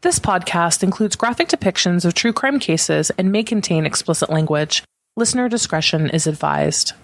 This podcast includes graphic depictions of true crime cases and may contain explicit language. Listener discretion is advised.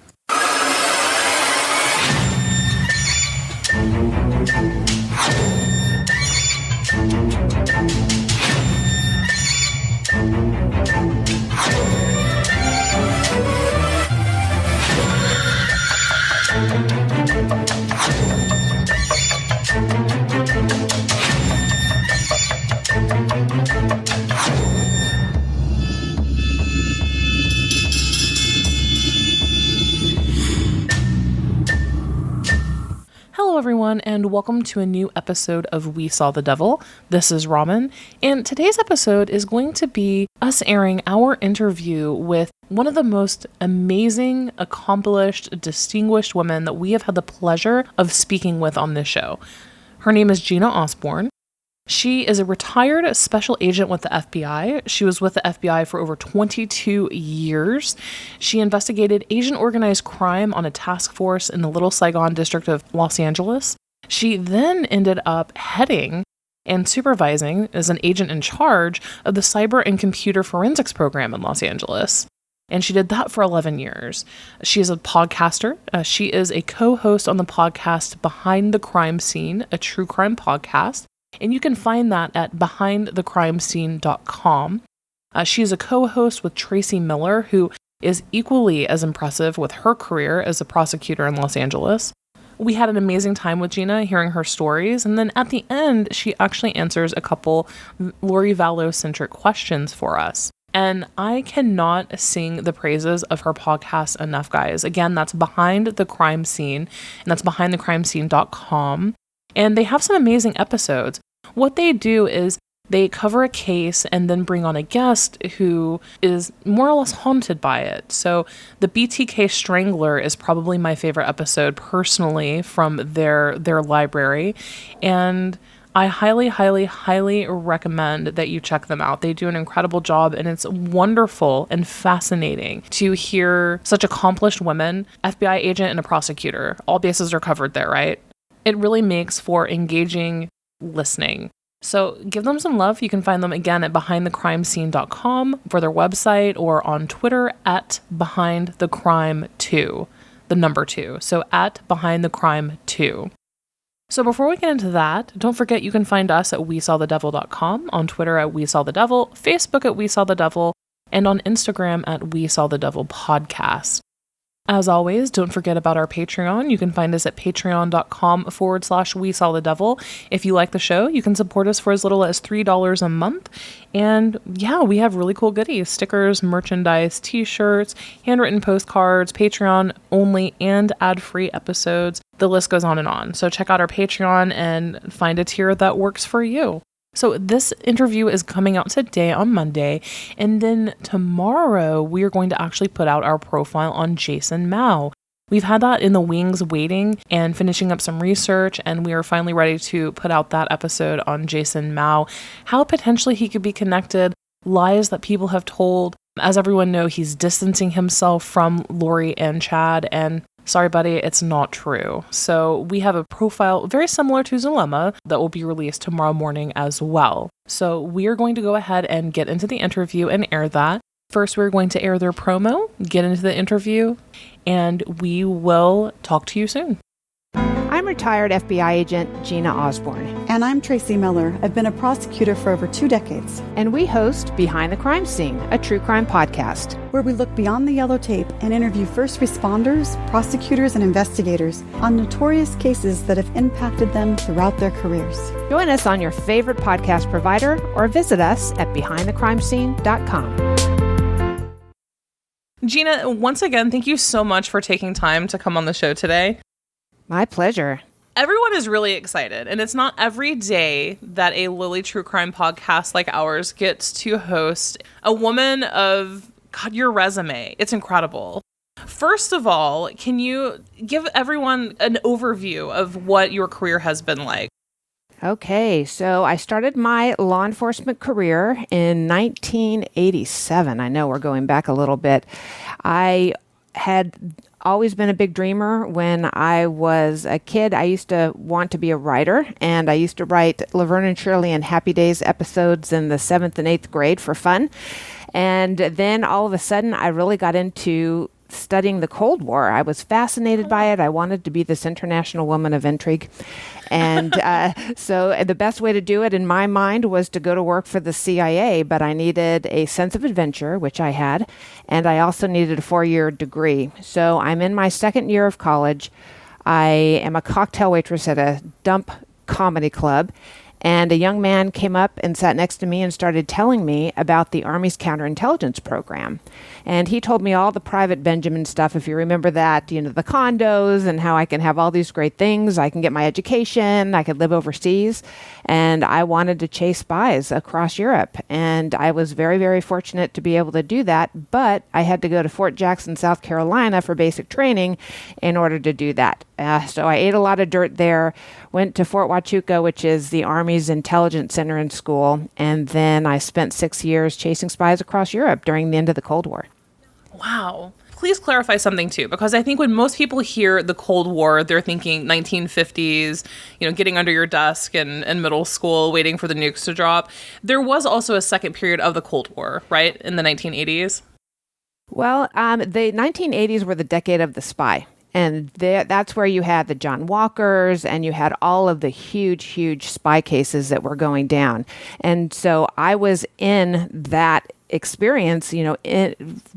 Hello everyone, and welcome to a new episode of We Saw the Devil. This is Ramen, and today's episode is going to be us airing our interview with one of the most amazing, accomplished, distinguished women that we have had the pleasure of speaking with on this show. Her name is Gina Osborn. She is a retired special agent with the FBI. She was with the FBI for over 22 years. She investigated Asian organized crime on a task force in the Little Saigon district of Los Angeles. She then ended up heading and supervising as an agent in charge of the Cyber and Computer Forensics program in Los Angeles. And she did that for 11 years. She is a podcaster. She is a co-host on the podcast Behind the Crime Scene, a true crime podcast. And you can find that at behindthecrimescene.com. She is a co-host with Tracy Miller, who is equally as impressive with her career as a prosecutor in Los Angeles. We had an amazing time with Gina, hearing her stories. And then at the end, she actually answers a couple Lori Vallow-centric questions for us. And I cannot sing the praises of her podcast enough, guys. Again, that's Behind the Crime Scene, and that's behindthecrimescene.com. And they have some amazing episodes. What they do is they cover a case and then bring on a guest who is more or less haunted by it. So the BTK Strangler is probably my favorite episode personally from their library. And I highly, highly, highly recommend that you check them out. They do an incredible job, and it's wonderful and fascinating to hear such accomplished women, FBI agent and a prosecutor. All bases are covered there, right? It really makes for engaging listening. So give them some love. You can find them again at behindthecrimescene.com for their website, or on Twitter at behindthecrime2, the number 2. So at behindthecrime2. So before we get into that, don't forget you can find us at wesawthedevil.com, on Twitter at wesawthedevil, Facebook at wesawthedevil, and on Instagram at wesawthedevil podcast. As always, don't forget about our Patreon. You can find us at patreon.com/WeSawTheDevil. If you like the show, you can support us for as little as $3 a month. And yeah, we have really cool goodies: stickers, merchandise, t-shirts, handwritten postcards, Patreon only and ad-free episodes. The list goes on and on. So check out our Patreon and find a tier that works for you. So this interview is coming out today on Monday, and then tomorrow we are going to actually put out our profile on Jason Mao. We've had that in the wings waiting and finishing up some research, and we are finally ready to put out that episode on Jason Mao, how potentially he could be connected, lies that people have told. As everyone knows, he's distancing himself from Lori and Chad, and sorry, buddy, it's not true. So we have a profile very similar to Zulema that will be released tomorrow morning as well. So we are going to go ahead and get into the interview and air that. First, we're going to air their promo, get into the interview, and we will talk to you soon. I'm retired FBI agent Gina Osborn. And I'm Tracy Miller. I've been a prosecutor for over 2 decades. And we host Behind the Crime Scene, a true crime podcast, where we look beyond the yellow tape and interview first responders, prosecutors, and investigators on notorious cases that have impacted them throughout their careers. Join us on your favorite podcast provider or visit us at behindthecrimescene.com. Gina, once again, thank you so much for taking time to come on the show today. My pleasure. Everyone is really excited, and it's not every day that a Lily True Crime podcast like ours gets to host a woman of, God, your resume. It's incredible. First of all, can you give everyone an overview of what your career has been like? Okay, so I started my law enforcement career in 1987. I know we're going back a little bit. I had always been a big dreamer. When I was a kid, I used to want to be a writer, and I used to write Laverne and Shirley and Happy Days episodes in the 7th and 8th grade for fun. And then all of a sudden, I really got into studying the Cold War. I was fascinated by it. I wanted to be this international woman of intrigue. And so the best way to do it in my mind was to go to work for the CIA, but I needed a sense of adventure, which I had, and I also needed a 4-year degree. So I'm in my second year of college. I am a cocktail waitress at a dump comedy club. And a young man came up and sat next to me and started telling me about the Army's counterintelligence program. And he told me all the Private Benjamin stuff, if you remember that, the condos and how I can have all these great things. I can get my education, I could live overseas. And I wanted to chase spies across Europe. And I was very, very fortunate to be able to do that. But I had to go to Fort Jackson, South Carolina for basic training in order to do that. So I ate a lot of dirt there, went to Fort Huachuca, which is the Army's intelligence center and school. And then I spent 6 years chasing spies across Europe during the end of the Cold War. Wow. Please clarify something too, because I think when most people hear the Cold War, they're thinking 1950s, getting under your desk in middle school, waiting for the nukes to drop. There was also a second period of the Cold War, right, in the 1980s? Well, the 1980s were the decade of the spy. And that's where you had the John Walkers and you had all of the huge, huge spy cases that were going down. And so I was in that experience,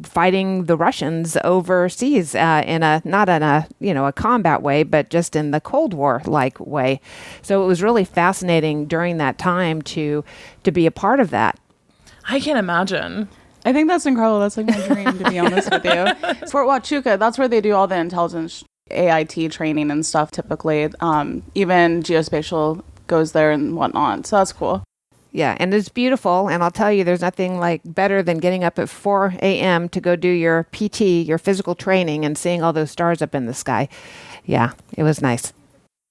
fighting the Russians overseas not in a combat way, but just in the Cold War-like way. So it was really fascinating during that time to be a part of that. I can't imagine. I think that's incredible. That's like my dream, to be honest with you. Fort Huachuca, that's where they do all the intelligence AIT training and stuff typically. Even geospatial goes there and whatnot. So that's cool. Yeah, and it's beautiful. And I'll tell you, there's nothing like better than getting up at 4 a.m. to go do your PT, your physical training, and seeing all those stars up in the sky. Yeah, it was nice.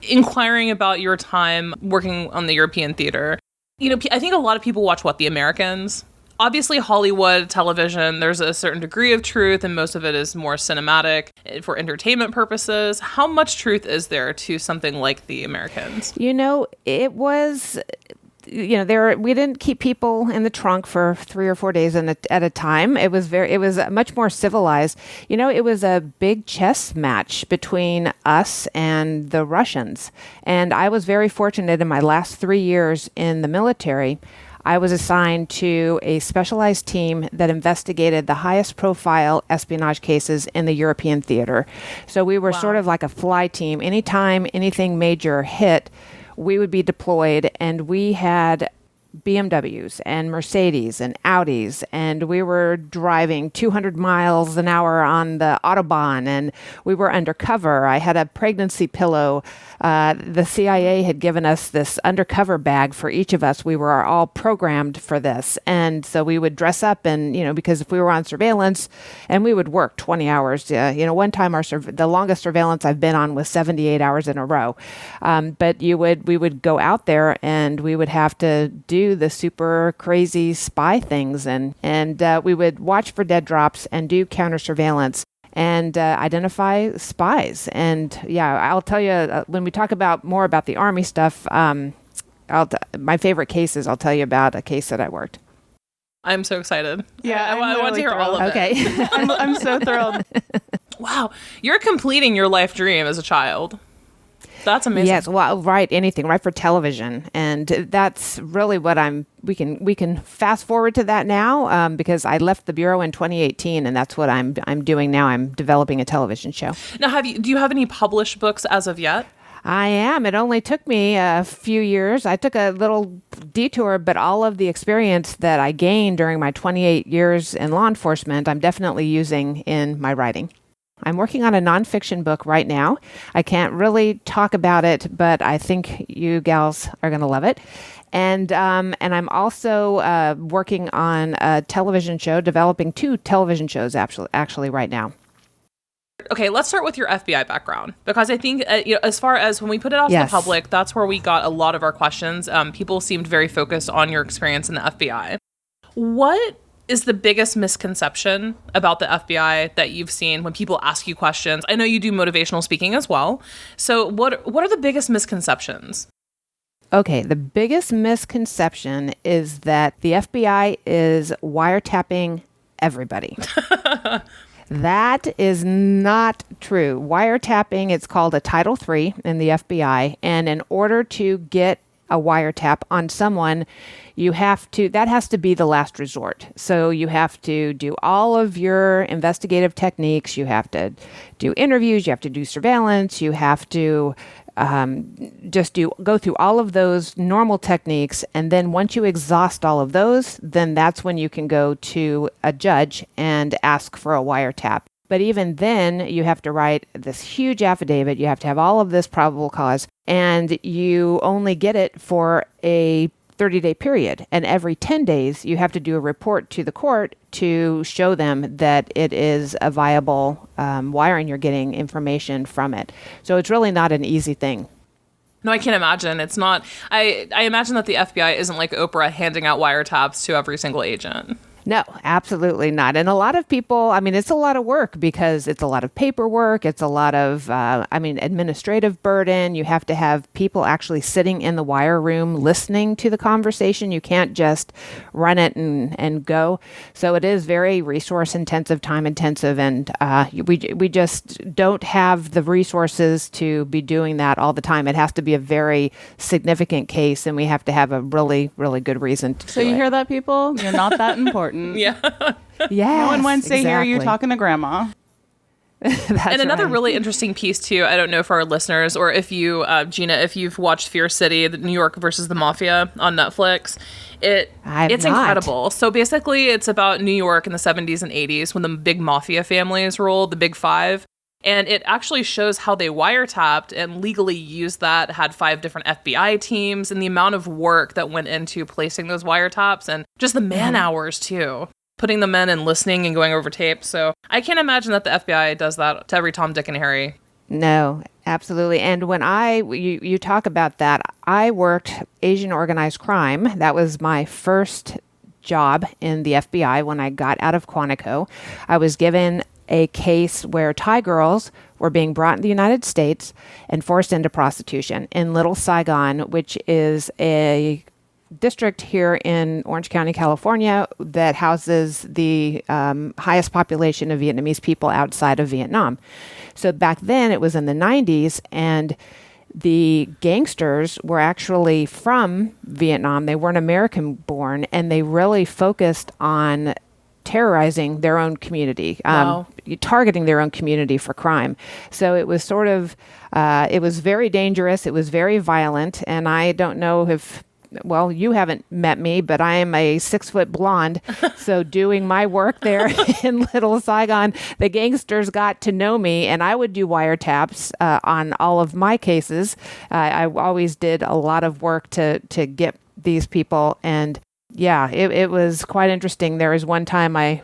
Inquiring about your time working on the European theater, I think a lot of people watch The Americans? Obviously, Hollywood television, there's a certain degree of truth, and most of it is more cinematic for entertainment purposes. How much truth is there to something like The Americans? It was, we didn't keep people in the trunk for 3 or 4 days at a time. It was much more civilized. It was a big chess match between us and the Russians. And I was very fortunate in my last 3 years in the military. I was assigned to a specialized team that investigated the highest profile espionage cases in the European theater. So we were sort of like a fly team. Anytime anything major hit, we would be deployed, and we had BMWs and Mercedes and Audis, and we were driving 200 miles an hour on the Autobahn, and we were undercover. I had a pregnancy pillow. The CIA had given us this undercover bag for each of us. We were all programmed for this. And so we would dress up and, because if we were on surveillance, and we would work 20 hours, one time the longest surveillance I've been on was 78 hours in a row. But we would go out there and we would have to do the super crazy spy things, and we would watch for dead drops and do counter surveillance and identify spies. And I'll tell you when we talk more about the Army stuff. My favorite cases, I'll tell you about a case that I worked. I'm so excited. Yeah, I want to hear all of it. Okay, I'm so thrilled. Wow, you're completing your life dream as a child. That's amazing. Yes, well, write anything, write for television, and that's really what we can fast forward to that now because I left the bureau in 2018, and that's what I'm doing now. I'm developing a television show. Now, do you have any published books as of yet? I am. It only took me a few years. I took a little detour, but all of the experience that I gained during my 28 years in law enforcement, I'm definitely using in my writing. I'm working on a nonfiction book right now. I can't really talk about it, but I think you gals are going to love it. And I'm also working on a television show, developing 2 television shows actually right now. Okay, let's start with your FBI background, because I think, as far as when we put it out to the public, that's where we got a lot of our questions. People seemed very focused on your experience in the FBI. What is the biggest misconception about the FBI that you've seen when people ask you questions? I know you do motivational speaking as well. So what are the biggest misconceptions? Okay, the biggest misconception is that the FBI is wiretapping everybody. That is not true. Wiretapping, it's called a Title III in the FBI. And in order to get a wiretap on someone, that has to be the last resort. So you have to do all of your investigative techniques. You have to do interviews. You have to do surveillance. You have to go through all of those normal techniques. And then once you exhaust all of those, then that's when you can go to a judge and ask for a wiretap. But even then, you have to write this huge affidavit. You have to have all of this probable cause, and you only get it for a 30-day period. And every 10 days, you have to do a report to the court to show them that it is a viable wire and you're getting information from it. So it's really not an easy thing. No, I can't imagine. It's not. I imagine that the FBI isn't like Oprah handing out wiretaps to every single agent. No, absolutely not. And a lot of people, it's a lot of work because it's a lot of paperwork. It's a lot of, administrative burden. You have to have people actually sitting in the wire room listening to the conversation. You can't just run it and go. So it is very resource intensive, time intensive, and we just don't have the resources to be doing that all the time. It has to be a very significant case, and we have to have a really, really good reason to do it. So you hear that, people? You're not that important. Yeah. Yes, no one wants to hear you exactly. talking to grandma. And another right. really interesting piece too, I don't know for our listeners, or if you, Gina, if you've watched Fear City, the New York versus the Mafia on Netflix, it's not. incredible. So basically it's about New York in the 70s and 80s when the big mafia families ruled, the Big Five. And it actually shows how they wiretapped and legally used that, had 5 different FBI teams, and the amount of work that went into placing those wiretaps and just the man hours too, putting them in and listening and going over tape. So I can't imagine that the FBI does that to every Tom, Dick, and Harry. No, absolutely. And when you talk about that, I worked Asian organized crime. That was my first job in the FBI when I got out of Quantico. I was given a case where Thai girls were being brought in the United States and forced into prostitution in Little Saigon, which is a district here in Orange County, California, that houses the highest population of Vietnamese people outside of Vietnam. So back then, it was in the 90s, and the gangsters were actually from Vietnam. They weren't American-born, and they really focused on terrorizing their own community, Wow. targeting their own community for crime. So it was sort of, it was very dangerous. It was very violent. And I don't know if, well, you haven't met me, but I am a 6-foot blonde. So doing my work there in Little Saigon, the gangsters got to know me, and I would do wiretaps on all of my cases. I always did a lot of work to get these people, and yeah, it was quite interesting. There was one time I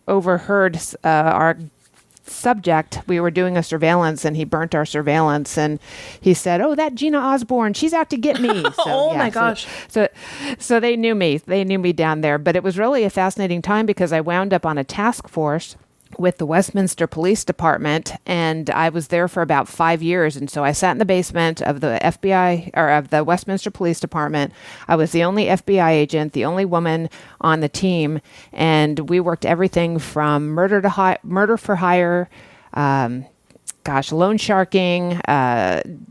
overheard our subject. We were doing a surveillance, and he burnt our surveillance, and he said, "Oh, that Gina Osborn, she's out to get me." So, My gosh. So they knew me. They knew me down there. But it was really a fascinating time because I wound up on a task force with the Westminster Police Department, and I was there for about 5 years. And so I sat in the basement of the FBI, or of the Westminster Police Department. I was the only FBI agent, the only woman on the team, and we worked everything from murder for hire, loan sharking,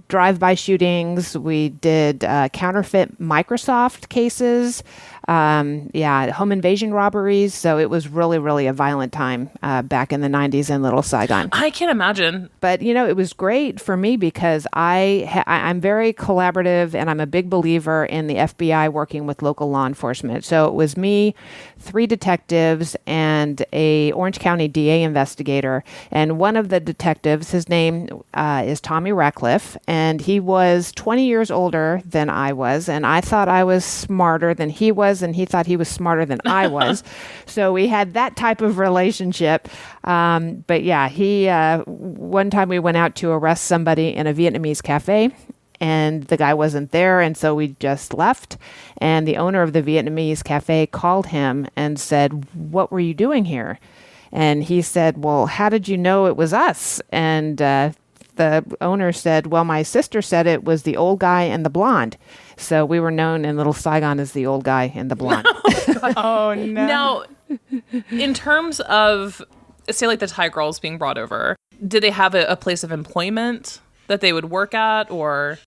drive-by shootings. We did counterfeit Microsoft cases, home invasion robberies. So it was really, really a violent time back in the 90s in Little Saigon. I can't imagine. But, it was great for me because I'm very collaborative, and I'm a big believer in the FBI working with local law enforcement. So it was me, 3 detectives, and a Orange County DA investigator. And one of the detectives, his name is Tommy Ratcliffe, and he was 20 years older than I was, and I thought I was smarter than he was, and he thought he was smarter than I was. So we had that type of relationship. But yeah, he one time we went out to arrest somebody in a Vietnamese cafe, and the guy wasn't there. And so we just left. And the owner of the Vietnamese cafe called him and said, "What were you doing here?" And he said, "Well, how did you know it was us?" And the owner said, "Well, my sister said it was the old guy and the blonde." So we were known in Little Saigon as the old guy and the blonde. Oh, no. Now, in terms of, say, like the Thai girls being brought over, did they have a place of employment that they would work at, or?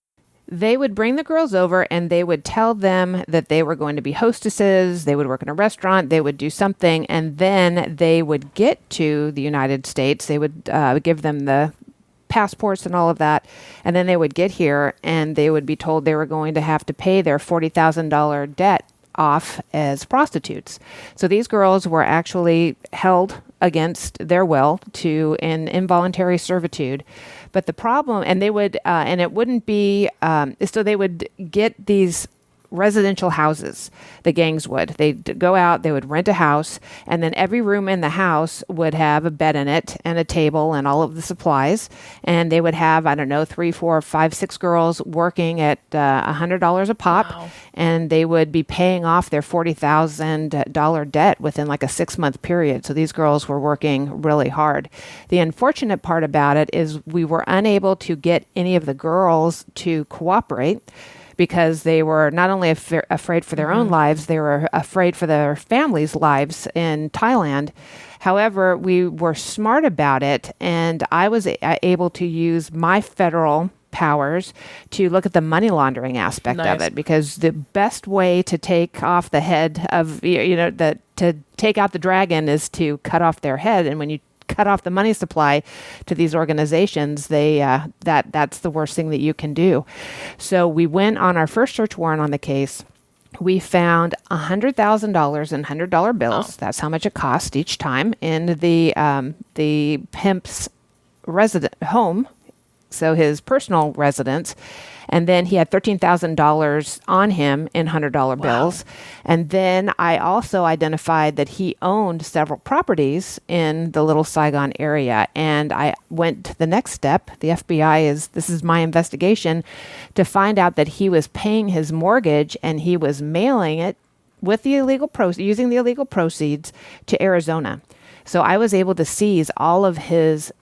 They would bring the girls over and they would tell them that they were going to be hostesses. They would work in a restaurant. They would do something. And then they would get to the United States. They would give them the passports and all of that. And then they would get here and they would be told they were going to have to pay their $40,000 debt off as prostitutes. So these girls were actually held against their will to an involuntary servitude. But the problem, and they would, and it wouldn't be, so they would get these residential houses, the gangs would. They'd go out, they would rent a house, and then every room in the house would have a bed in it and a table and all of the supplies. And they would have, I don't know, 3, 4, 5, 6 girls working at $100 a pop. Wow. And they would be paying off their $40,000 debt within like a 6-month period. So these girls were working really hard. The unfortunate part about it is we were unable to get any of the girls to cooperate, because they were not only afraid for their own lives, they were afraid for their families' lives in Thailand. However, we were smart about it, and I was able to use my federal powers to look at the money laundering aspect of it, because the best way to take off the head of, to take out the dragon is to cut off their head. And when you cut off the money supply to these organizations, that's the worst thing that you can do. So we went on our first search warrant on the case. We found $100,000 in $100 bills. Oh. That's how much it cost each time in the pimp's resident home, so his personal residence. And then he had $13,000 on him in $100 bills. And then I also identified that he owned several properties in the Little Saigon area. And I went the next step. The FBI this is my investigation, to find out that he was paying his mortgage and he was mailing it with the using the illegal proceeds to Arizona. So I was able to seize all of his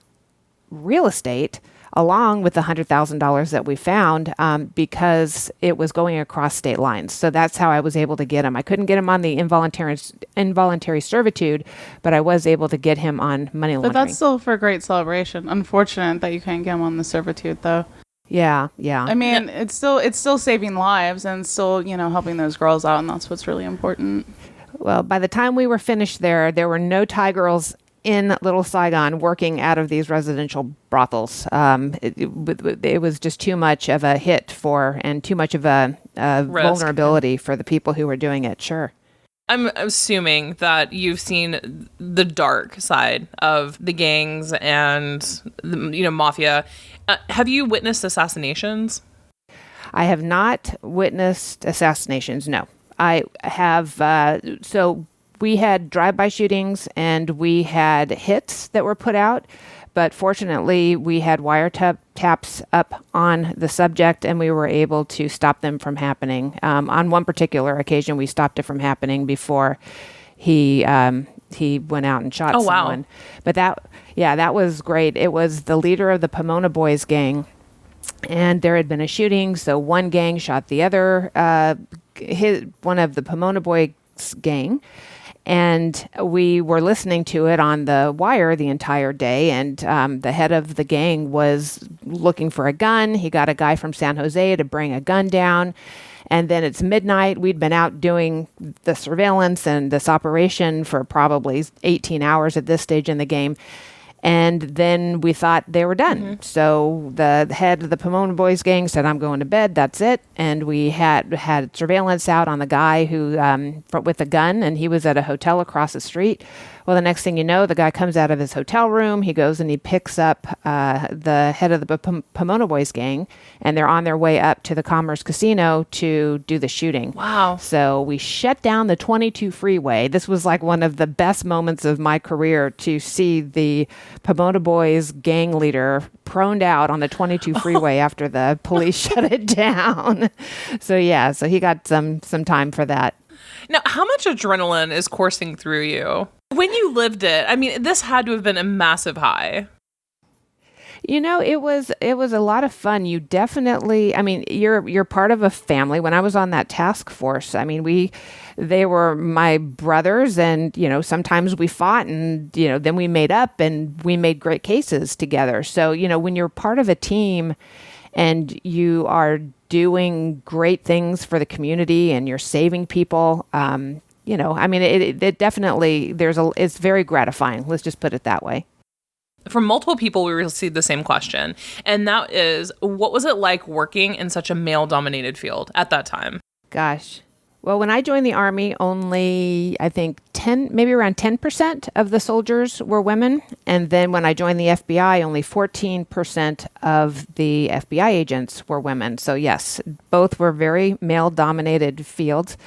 real estate along with the $100,000 that we found, because it was going across state lines. So that's how I was able to get him. I couldn't get him on the involuntary servitude, but I was able to get him on money laundering. But that's still for great celebration. Unfortunate that you can't get him on the servitude, though. Yeah. I mean, it's still saving lives and still, helping those girls out, and that's what's really important. Well, by the time we were finished there were no Thai girls in Little Saigon working out of these residential brothels. It was just too much of a hit and too much of a vulnerability for the people who were doing it. Sure. I'm assuming that you've seen the dark side of the gangs and the, mafia. Have you witnessed assassinations? I have not witnessed assassinations. No, I have. We had drive-by shootings and we had hits that were put out, but fortunately we had wiretaps up on the subject and we were able to stop them from happening. On one particular occasion, we stopped it from happening before he went out and shot someone. Wow. But that was great. It was the leader of the Pomona Boys gang, and there had been a shooting. So one gang shot the other, one of the Pomona Boys gang. And we were listening to it on the wire the entire day. And the head of the gang was looking for a gun. He got a guy from San Jose to bring a gun down. And then it's midnight. We'd been out doing the surveillance and this operation for probably 18 hours at this stage in the game. And then we thought they were done. Mm-hmm. So the head of the Pomona Boys gang said, "I'm going to bed. That's it." And we had surveillance out on the guy who with a gun, and he was at a hotel across the street. Well, the next thing you know, the guy comes out of his hotel room. He goes and he picks up the head of the Pomona Boys gang, and they're on their way up to the Commerce Casino to do the shooting. Wow. So we shut down the 22 freeway. This was like one of the best moments of my career, to see the Pomona Boys gang leader proned out on the 22 freeway after the police shut it down. So he got some time for that. Now, how much adrenaline is coursing through you? When you lived it, I mean, this had to have been a massive high. It was a lot of fun. You definitely, I mean, you're part of a family. When I was on that task force, I mean, they were my brothers, and, sometimes we fought, and, then we made up and we made great cases together. So, when you're part of a team and you are doing great things for the community and you're saving people, I mean, it definitely, it's very gratifying. Let's just put it that way. From multiple people, we received the same question. And that is, what was it like working in such a male-dominated field at that time? Gosh. Well, when I joined the Army, only, I think, maybe around 10% of the soldiers were women. And then when I joined the FBI, only 14% of the FBI agents were women. So yes, both were very male-dominated fields.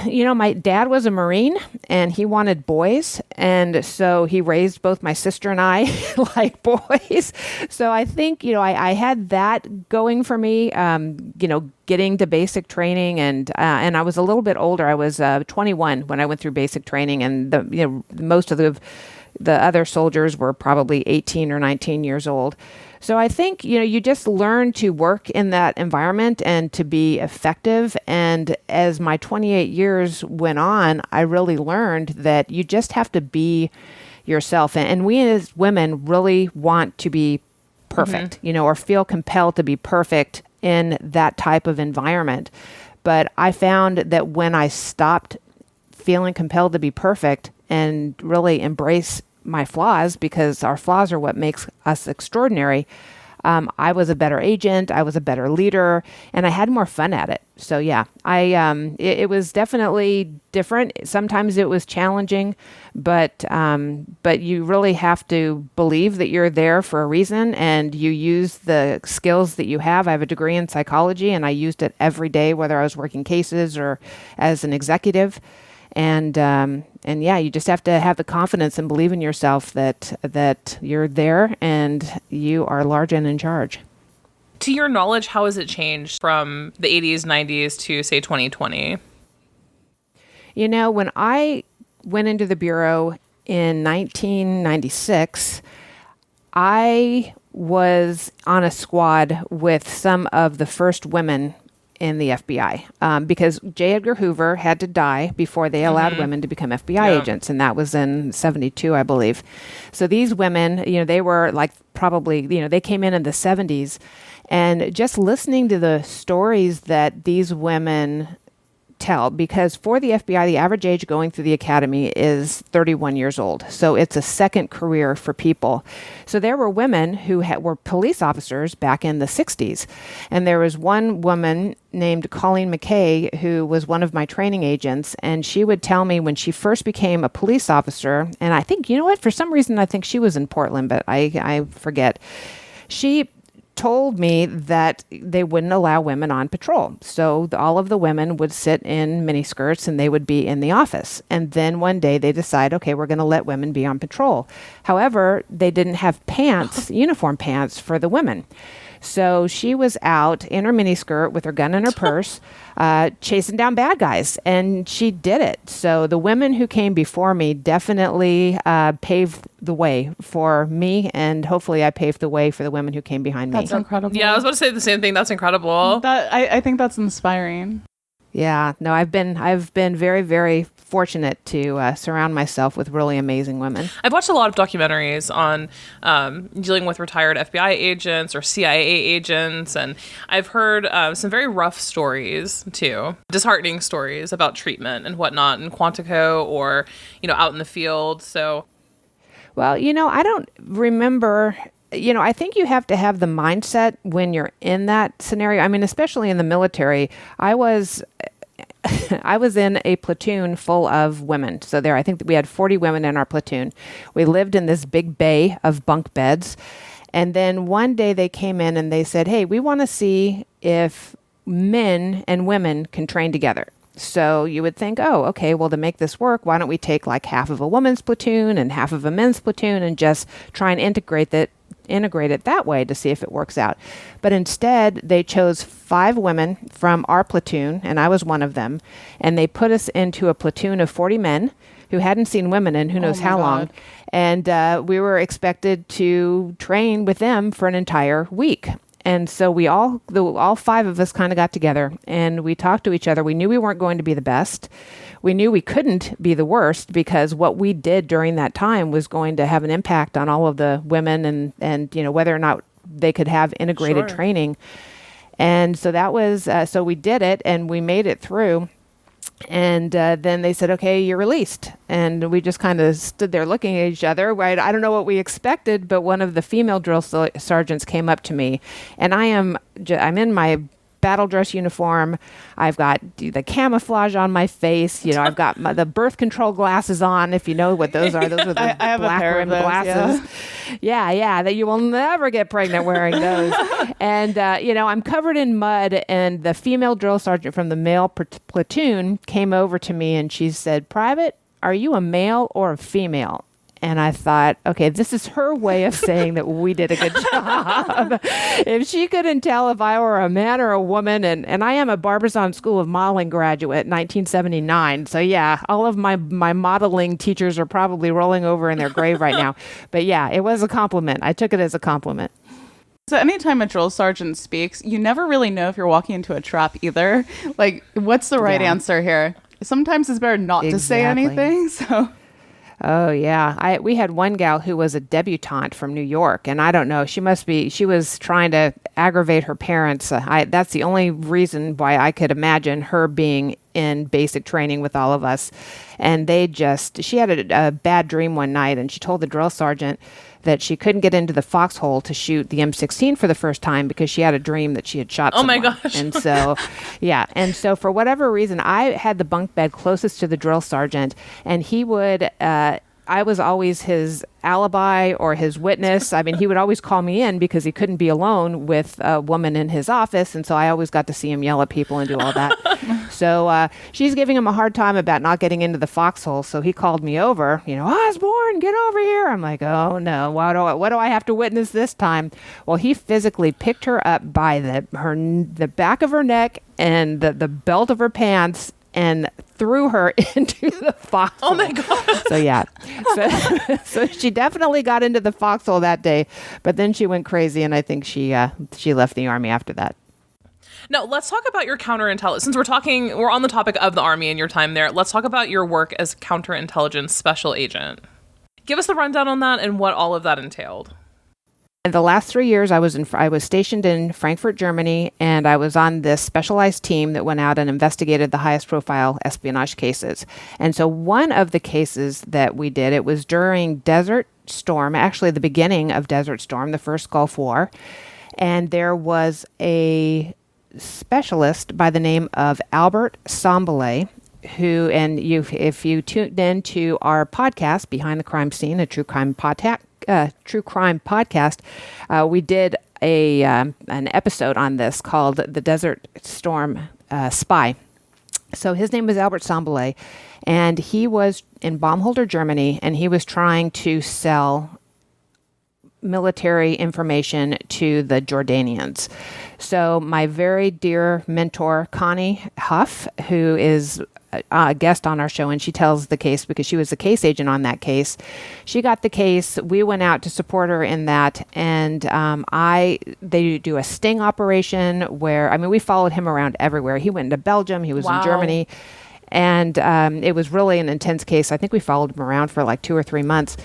My dad was a Marine, and he wanted boys. And so he raised both my sister and I like boys. So I think, I had that going for me, getting to basic training. And I was a little bit older. I was 21 when I went through basic training. And most of the other soldiers were probably 18 or 19 years old. So I think, you just learn to work in that environment and to be effective. And as my 28 years went on, I really learned that you just have to be yourself. And we as women really want to be perfect, or feel compelled to be perfect in that type of environment. But I found that when I stopped feeling compelled to be perfect and really embrace my flaws, because our flaws are what makes us extraordinary, I was a better agent, I was a better leader, and I had more fun at it. So yeah, it was definitely different. Sometimes it was challenging, but you really have to believe that you're there for a reason, and you use the skills that you have. I have a degree in psychology, and I used it every day, whether I was working cases or as an executive. And yeah, you just have to have the confidence and believe in yourself that you're there and you are large and in charge. To your knowledge, how has it changed from the 80s, 90s to, say, 2020? When I went into the Bureau in 1996, I was on a squad with some of the first women in the FBI, because J. Edgar Hoover had to die before they allowed women to become FBI agents, and that was in 72, I believe. So these women, they were like probably, they came in the 70s, and just listening to the stories that these women tell, because for the FBI, the average age going through the academy is 31 years old. So it's a second career for people. So there were women who were police officers back in the 60s. And there was one woman named Colleen McKay, who was one of my training agents. And she would tell me when she first became a police officer, and I think, for some reason, I think she was in Portland, but I forget. She told me that they wouldn't allow women on patrol. So all of the women would sit in miniskirts and they would be in the office. And then one day they decide, okay, we're going to let women be on patrol. However, they didn't have pants, uniform pants for the women. So she was out in her miniskirt with her gun in her purse, chasing down bad guys, and she did it. So the women who came before me definitely paved the way for me, and hopefully I paved the way for the women who came behind me. That's incredible. Yeah, I was about to say the same thing. That's incredible. I think that's inspiring. Yeah, no, I've been very, very fortunate to surround myself with really amazing women. I've watched a lot of documentaries on dealing with retired FBI agents or CIA agents, and I've heard some very rough stories too, disheartening stories about treatment and whatnot in Quantico or out in the field. So, well, I don't remember. I think you have to have the mindset when you're in that scenario. I mean, especially in the military. I was in a platoon full of women. So I think that we had 40 women in our platoon. We lived in this big bay of bunk beds. And then one day they came in and they said, hey, we want to see if men and women can train together. So you would think, oh, okay, well, to make this work, why don't we take like half of a woman's platoon and half of a men's platoon and just try and integrate integrate it that way to see if it works out. But instead, they chose 5 women from our platoon, and I was one of them, and they put us into a platoon of 40 men who hadn't seen women in who knows how long. And we were expected to train with them for an entire week. And so we all 5 of us kind of got together and we talked to each other. We knew we weren't going to be the best. We knew we couldn't be the worst because what we did during that time was going to have an impact on all of the women and whether or not they could have integrated training. And so that was, so we did it and we made it through. And then they said, okay, you're released. And we just kind of stood there looking at each other. Right? I don't know what we expected, but one of the female drill sergeants came up to me. And I'm in my battle dress uniform. I've got the camouflage on my face. I've got the birth control glasses on, if you know what those are. Those are the I have black a pair rimmed of those, glasses. Yeah, that you will never get pregnant wearing those. And, I'm covered in mud, and the female drill sergeant from the male platoon came over to me and she said, "Private, are you a male or a female?" And I thought, okay, this is her way of saying that we did a good job. If she couldn't tell if I were a man or a woman, and I am a Barbizon School of Modeling graduate, 1979. So yeah, all of my modeling teachers are probably rolling over in their grave right now. But yeah, it was a compliment. I took it as a compliment. So anytime a drill sergeant speaks, you never really know if you're walking into a trap either. Like, what's the right answer here? Sometimes it's better not to say anything. So. Oh, yeah. We had one gal who was a debutante from New York, and I don't know, she was trying to aggravate her parents. That's the only reason why I could imagine her being in basic training with all of us. And she had a bad dream one night, and she told the drill sergeant that she couldn't get into the foxhole to shoot the M16 for the first time because she had a dream that she had shot someone. Oh my gosh. And so, yeah. And so for whatever reason, I had the bunk bed closest to the drill sergeant, and he would, I was always his alibi or his witness. I mean, he would always call me in because he couldn't be alone with a woman in his office. And so I always got to see him yell at people and do all that. So she's giving him a hard time about not getting into the foxhole. So he called me over, Osborn, get over here. I'm like, oh no, what do I have to witness this time? Well, he physically picked her up by the back of her neck and the belt of her pants and threw her into the foxhole. Oh my God. So yeah. So she definitely got into the foxhole that day, but then she went crazy and I think she left the Army after that. Now, let's talk about your counterintelligence. Since we're on the topic of the Army and your time there, let's talk about your work as counterintelligence special agent. Give us the rundown on that and what all of that entailed. In the last 3 years, I was stationed in Frankfurt, Germany, and I was on this specialized team that went out and investigated the highest profile espionage cases. And so one of the cases that we did, it was during Desert Storm, actually the beginning of Desert Storm, the first Gulf War, and there was a specialist by the name of Albert Sambalay, who, and if you tuned in to our podcast, Behind the Crime Scene, a true crime podcast, we did an episode on this called The Desert Storm Spy. So his name was Albert Sambalay, and he was in Baumholder, Germany, and he was trying to sell military information to the Jordanians. So my very dear mentor, Connie Huff, who is a guest on our show, and she tells the case because she was the case agent on that case. She got the case. We went out to support her in that, and they do a sting operation where, we followed him around everywhere. He went into Belgium. He was in Germany. And it was really an intense case. I think we followed him around for like 2 or 3 months.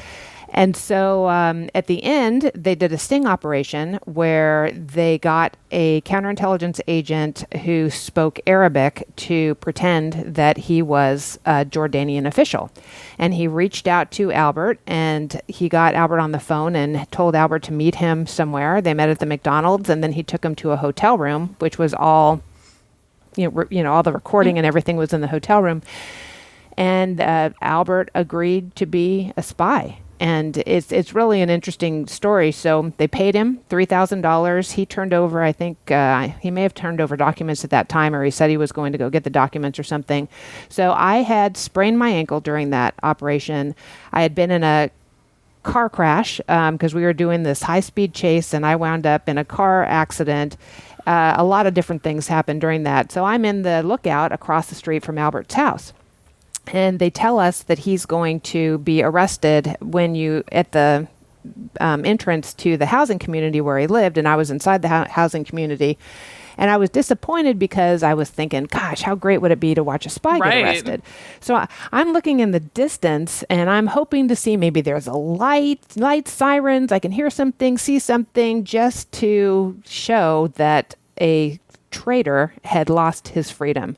And so at the end, they did a sting operation where they got a counterintelligence agent who spoke Arabic to pretend that he was a Jordanian official. And he reached out to Albert, and he got Albert on the phone and told Albert to meet him somewhere. They met at the McDonald's, and then he took him to a hotel room, which was all, all the recording and everything was in the hotel room. And Albert agreed to be a spy. And it's really an interesting story. So they paid him $3,000. He turned over, I think, he may have turned over documents at that time, or he said he was going to go get the documents or something. So I had sprained my ankle during that operation. I had been in a car crash because we were doing this high-speed chase, and I wound up in a car accident. A lot of different things happened during that. So I'm in the lookout across the street from Albert's house. And they tell us that he's going to be arrested when you at the entrance to the housing community where he lived. And I was inside the housing community. And I was disappointed because I was thinking, gosh, how great would it be to watch a spy get arrested? So I'm looking in the distance, and I'm hoping to see maybe there's a light, sirens. I can hear something, see something, just to show that a traitor had lost his freedom.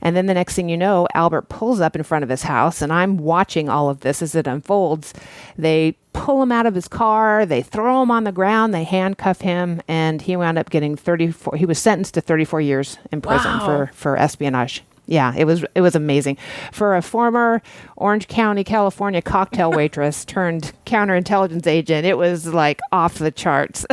And then the next thing you know, Albert pulls up in front of his house, and I'm watching all of this as it unfolds. They pull him out of his car, they throw him on the ground, they handcuff him, and he wound up getting 34. He was sentenced to 34 years in prison for espionage. Yeah, it was amazing. For a former Orange County, California cocktail waitress turned counterintelligence agent, it was like off the charts.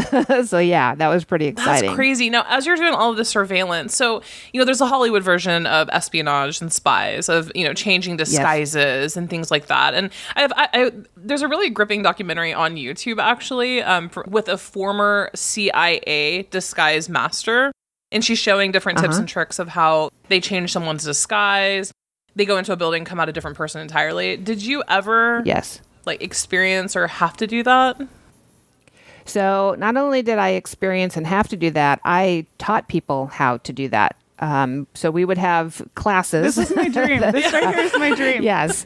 So yeah, that was pretty exciting. That's crazy. Now, as you're doing all of this surveillance, so, there's a Hollywood version of espionage and spies, of, changing disguises and things like that. And there's a really gripping documentary on YouTube, actually, with a former CIA disguise master. And she's showing different tips and tricks of how they change someone's disguise. They go into a building, come out a different person entirely. Did you ever experience or have to do that? So not only did I experience and have to do that, I taught people how to do that. So we would have classes. This is my dream. This right here is my dream. Yes,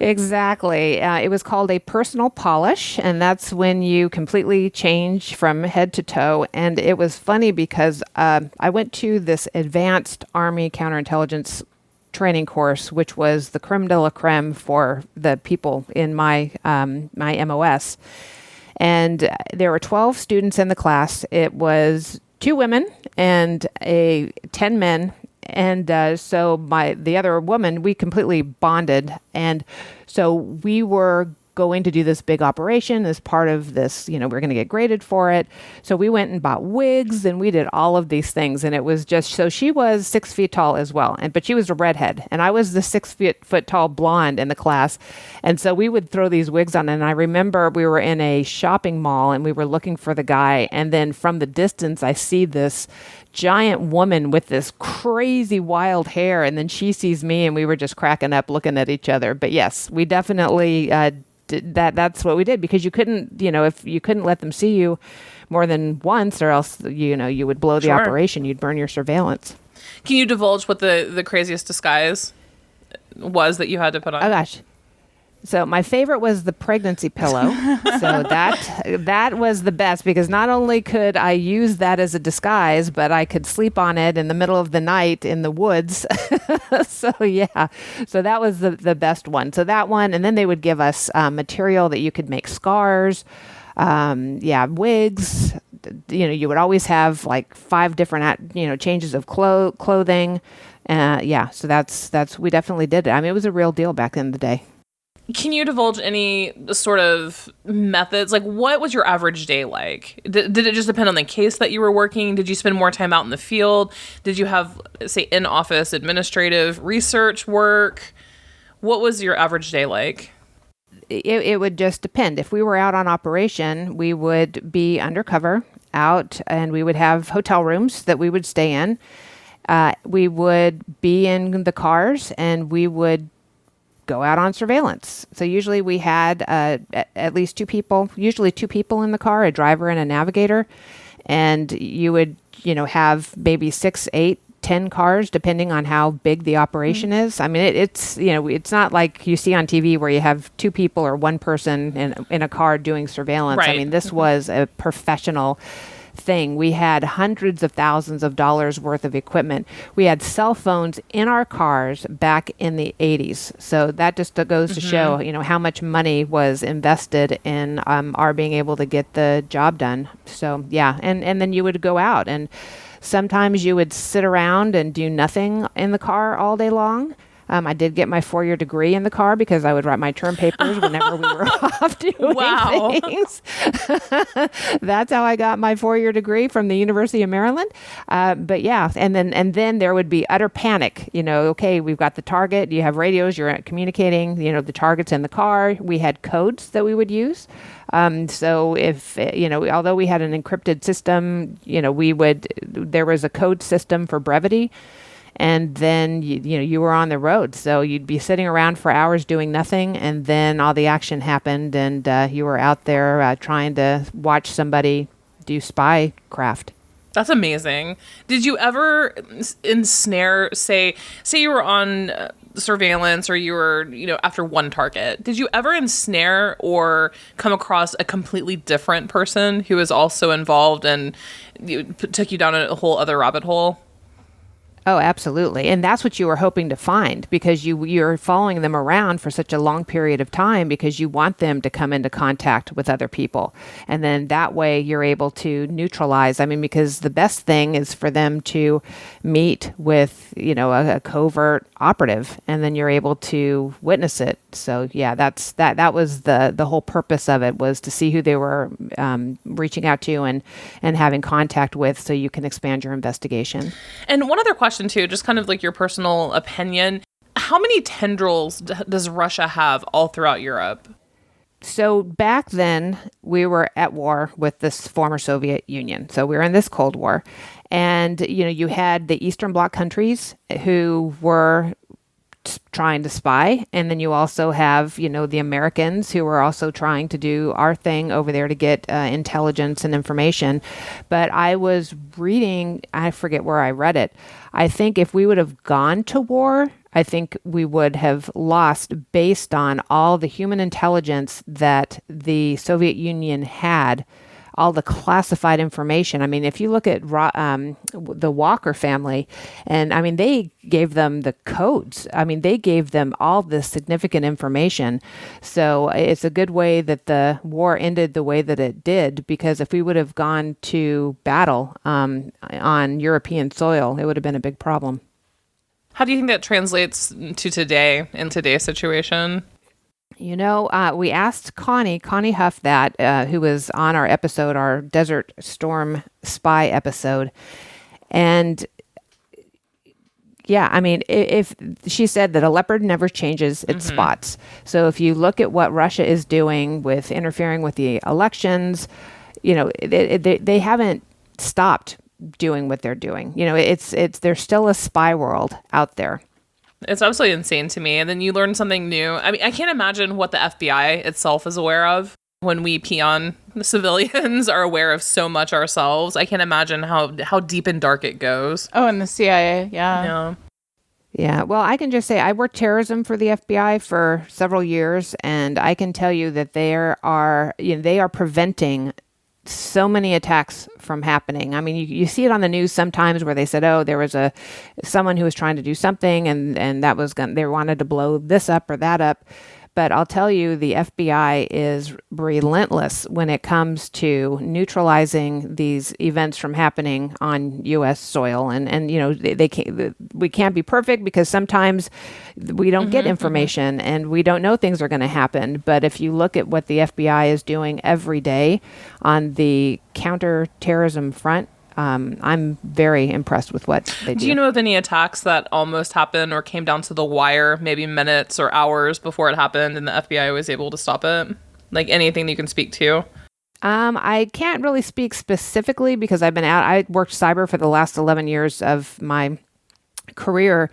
exactly. It was called a personal polish, and that's when you completely change from head to toe. And it was funny because I went to this advanced Army counterintelligence training course, which was the creme de la creme for the people in my MOS. And there were 12 students in the class. It was 2 women and 10 men. And so the other woman, we completely bonded. And so we were going to do this big operation as part of this, we're going to get graded for it. So we went and bought wigs, and we did all of these things. And it was just, so she was 6 feet tall as well. But she was a redhead, and I was the 6 foot tall blonde in the class. And so we would throw these wigs on. And I remember we were in a shopping mall, and we were looking for the guy. And then from the distance, I see this giant woman with this crazy wild hair. And then she sees me, and we were just cracking up looking at each other. But yes, we definitely that's what we did, because you couldn't, if you couldn't let them see you more than once, or else, you would blow the operation. You'd burn your surveillance. Can you divulge what the craziest disguise was that you had to put on? Oh gosh. So my favorite was the pregnancy pillow. So that was the best, because not only could I use that as a disguise, but I could sleep on it in the middle of the night in the woods. So yeah, so that was the best one. So that one, and then they would give us material that you could make scars, wigs. You would always have like 5 different changes of clothing. So that's we definitely did it. I mean, it was a real deal back in the day. Can you divulge any sort of methods? Like, what was your average day like? Did it just depend on the case that you were working? Did you spend more time out in the field? Did you have, say, in-office administrative research work? What was your average day like? It would just depend. If we were out on operation, we would be undercover out, and we would have hotel rooms that we would stay in. We would be in the cars, and we would go out on surveillance. So usually we had at least 2 people, usually 2 people in the car, a driver and a navigator. And you would, have maybe 6, 8, 10 cars, depending on how big the operation is. I mean, it's not like you see on TV where you have 2 people or 1 person in a car doing surveillance. Right. I mean, this was a professional thing. We had hundreds of thousands of dollars worth of equipment. We had cell phones in our cars back in the 80s. So that just goes to show, how much money was invested in our being able to get the job done. So yeah, and then you would go out, and sometimes you would sit around and do nothing in the car all day long. I did get my 4-year degree in the car because I would write my term papers whenever we were off doing things. That's how I got my 4-year degree from the University of Maryland. But yeah, and then there would be utter panic. Okay, we've got the target. You have radios. You're communicating. The target's in the car. We had codes that we would use. So if, although we had an encrypted system, there was a code system for brevity. And then, you were on the road. So you'd be sitting around for hours doing nothing. And then all the action happened. And you were out there trying to watch somebody do spy craft. That's amazing. Did you ever ensnare, say you were on surveillance or you were, after one target, did you ever ensnare or come across a completely different person who was also involved and took you down a whole other rabbit hole? Oh, absolutely. And that's what you were hoping to find, because you're following them around for such a long period of time because you want them to come into contact with other people. And then that way you're able to neutralize. Because the best thing is for them to meet with, a covert operative, and then you're able to witness it. So yeah, that was the whole purpose of it, was to see who they were reaching out to and having contact with, so you can expand your investigation. And one other question too, just kind of like your personal opinion. How many tendrils does Russia have all throughout Europe? So back then, we were at war with this former Soviet Union. So we were in this Cold War. And, you had the Eastern Bloc countries who were trying to spy. And then you also have, the Americans who were also trying to do our thing over there to get intelligence and information. But I was reading, I forget where I read it. I think if we would have gone to war, I think we would have lost based on all the human intelligence that the Soviet Union had, all the classified information. If you look at the Walker family, and they gave them the codes. They gave them all this significant information. So it's a good way that the war ended the way that it did, because if we would have gone to battle on European soil, it would have been a big problem. How do you think that translates to today, in today's situation? We asked Connie Huff that, who was on our episode, our Desert Storm spy episode. And yeah, if she said that a leopard never changes its spots. So if you look at what Russia is doing with interfering with the elections, they haven't stopped doing what they're doing. There's still a spy world out there. It's absolutely insane to me. And then you learn something new. I can't imagine what the FBI itself is aware of. When we peon civilians are aware of so much ourselves, I can't imagine how deep and dark it goes. Oh, and the CIA, yeah. Yeah, well, I can just say I worked terrorism for the FBI for several years, and I can tell you that they are preventing so many attacks from happening. You see it on the news sometimes where they said, oh, there was someone who was trying to do something and that was they wanted to blow this up or that up. But I'll tell you, the FBI is relentless when it comes to neutralizing these events from happening on U.S. soil. And we can't be perfect because sometimes we don't get information and we don't know things are going to happen. But if you look at what the FBI is doing every day on the counterterrorism front, I'm very impressed with what they do. Do you know of any attacks that almost happened or came down to the wire, maybe minutes or hours before it happened, and the FBI was able to stop it? Like anything that you can speak to? I can't really speak specifically because I worked cyber for the last 11 years of my career.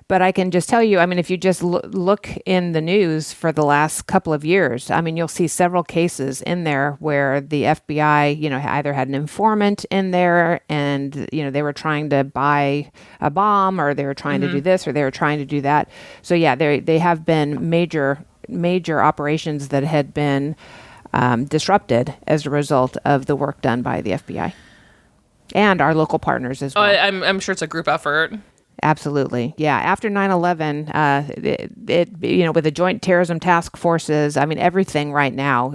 But I can just tell you, if you just look in the news for the last couple of years, you'll see several cases in there where the FBI, either had an informant in there and, they were trying to buy a bomb, or they were trying to do this, or they were trying to do that. So yeah, they have been major operations that had been disrupted as a result of the work done by the FBI and our local partners as well. I'm sure it's a group effort. Absolutely. Yeah. After 9/11, with the Joint Terrorism Task Forces, everything right now,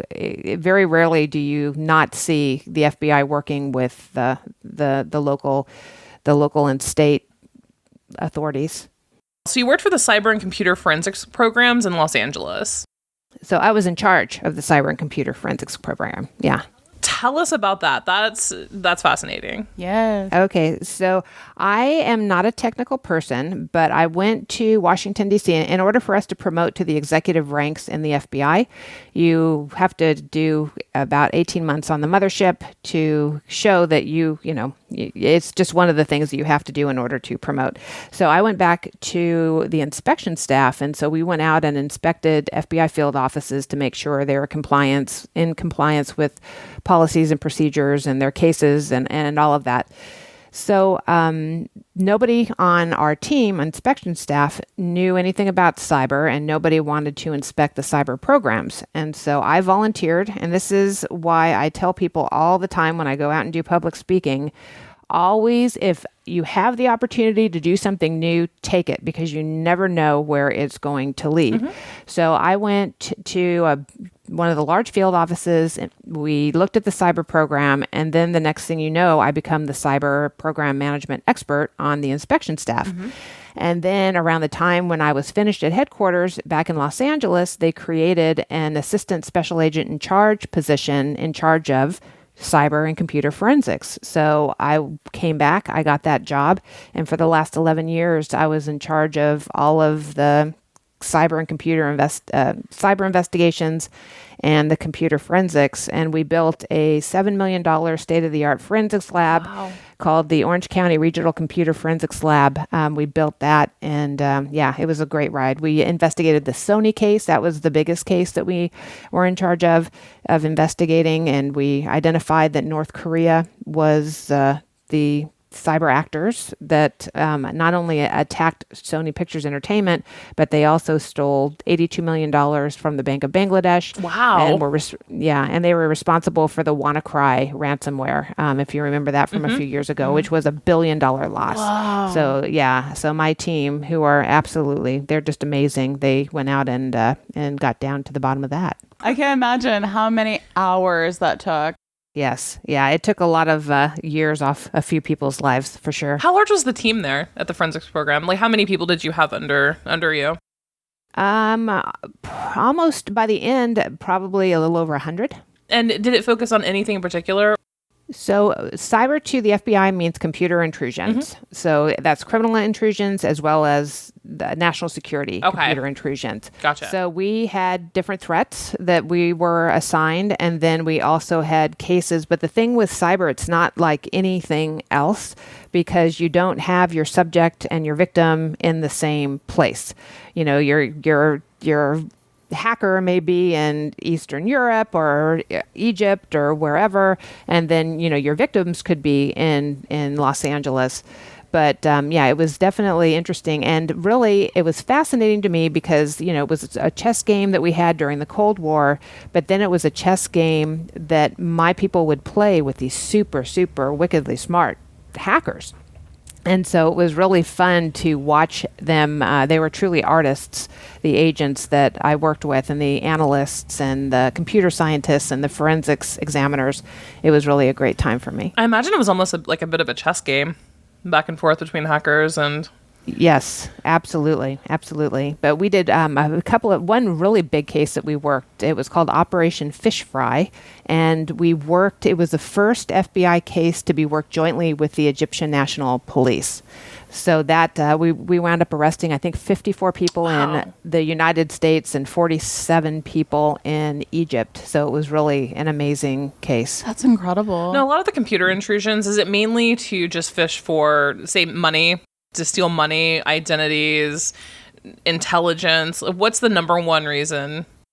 very rarely do you not see the FBI working with the local and state authorities. So you worked for the cyber and computer forensics programs in Los Angeles. So I was in charge of the cyber and computer forensics program. Yeah. Tell us about that. That's fascinating. Yes. Okay, so I am not a technical person, but I went to Washington, D.C. In order for us to promote to the executive ranks in the FBI, you have to do about 18 months on the mothership to show that it's just one of the things that you have to do in order to promote. So I went back to the inspection staff, and so we went out and inspected FBI field offices to make sure they were in compliance with policies and procedures and their cases and all of that. So nobody on our team, inspection staff, knew anything about cyber, and nobody wanted to inspect the cyber programs. And so I volunteered, and this is why I tell people all the time when I go out and do public speaking, always, if you have the opportunity to do something new, take it, because you never know where it's going to lead. Mm-hmm. So I went to one of the large field offices. We looked at the cyber program, and then the next thing you know, I become the cyber program management expert on the inspection staff. Mm-hmm. And then around the time when I was finished at headquarters back in Los Angeles, they created an assistant special agent in charge position in charge of cyber and computer forensics. So I came back, I got that job, and for the last 11 years, I was in charge of all of the cyber and computer cyber investigations and the computer forensics. And we built a $7 million state-of-the-art forensics lab called the Orange County Regional Computer Forensics Lab. We built that, and it was a great ride. We investigated the Sony case. That was the biggest case that we were in charge of investigating, and we identified that North Korea was the cyber actors that not only attacked Sony Pictures Entertainment, but they also stole $82 million from the Bank of Bangladesh. Wow. And they were responsible for the WannaCry ransomware, if you remember that from a few years ago, which was $1 billion loss. Wow. So my team, who are they're just amazing. They went out and got down to the bottom of that. I can't imagine how many hours that took. Yes. Yeah. It took a lot of years off a few people's lives, for sure. How large was the team there at the forensics program? Like, how many people did you have under you? Almost by the end, probably a little over 100. And did it focus on anything in particular? So cyber to the FBI means computer intrusions. Mm-hmm. So that's criminal intrusions as well as the national security computer intrusions. Gotcha. So we had different threats that we were assigned, and then we also had cases. But the thing with cyber, it's not like anything else, because you don't have your subject and your victim in the same place. You know, your hacker may be in Eastern Europe or Egypt or wherever, and then your victims could be in Los Angeles. But it was definitely interesting, and really it was fascinating to me because it was a chess game that we had during the Cold War, but then it was a chess game that my people would play with these super, super wickedly smart hackers. And so it was really fun to watch them. They were truly artists, the agents that I worked with, and the analysts and the computer scientists and the forensics examiners. It was really a great time for me. I imagine it was almost like a bit of a chess game, back and forth between hackers and... Yes, absolutely. But we did one really big case that we worked. It was called Operation Fish Fry, and it was the first FBI case to be worked jointly with the Egyptian National Police. So that we wound up arresting, I think, 54 people in the United States and 47 people in Egypt. So it was really an amazing case. That's incredible. Now, a lot of the computer intrusions, is it mainly to just fish for, say, money? To steal money, identities, intelligence? What's the number one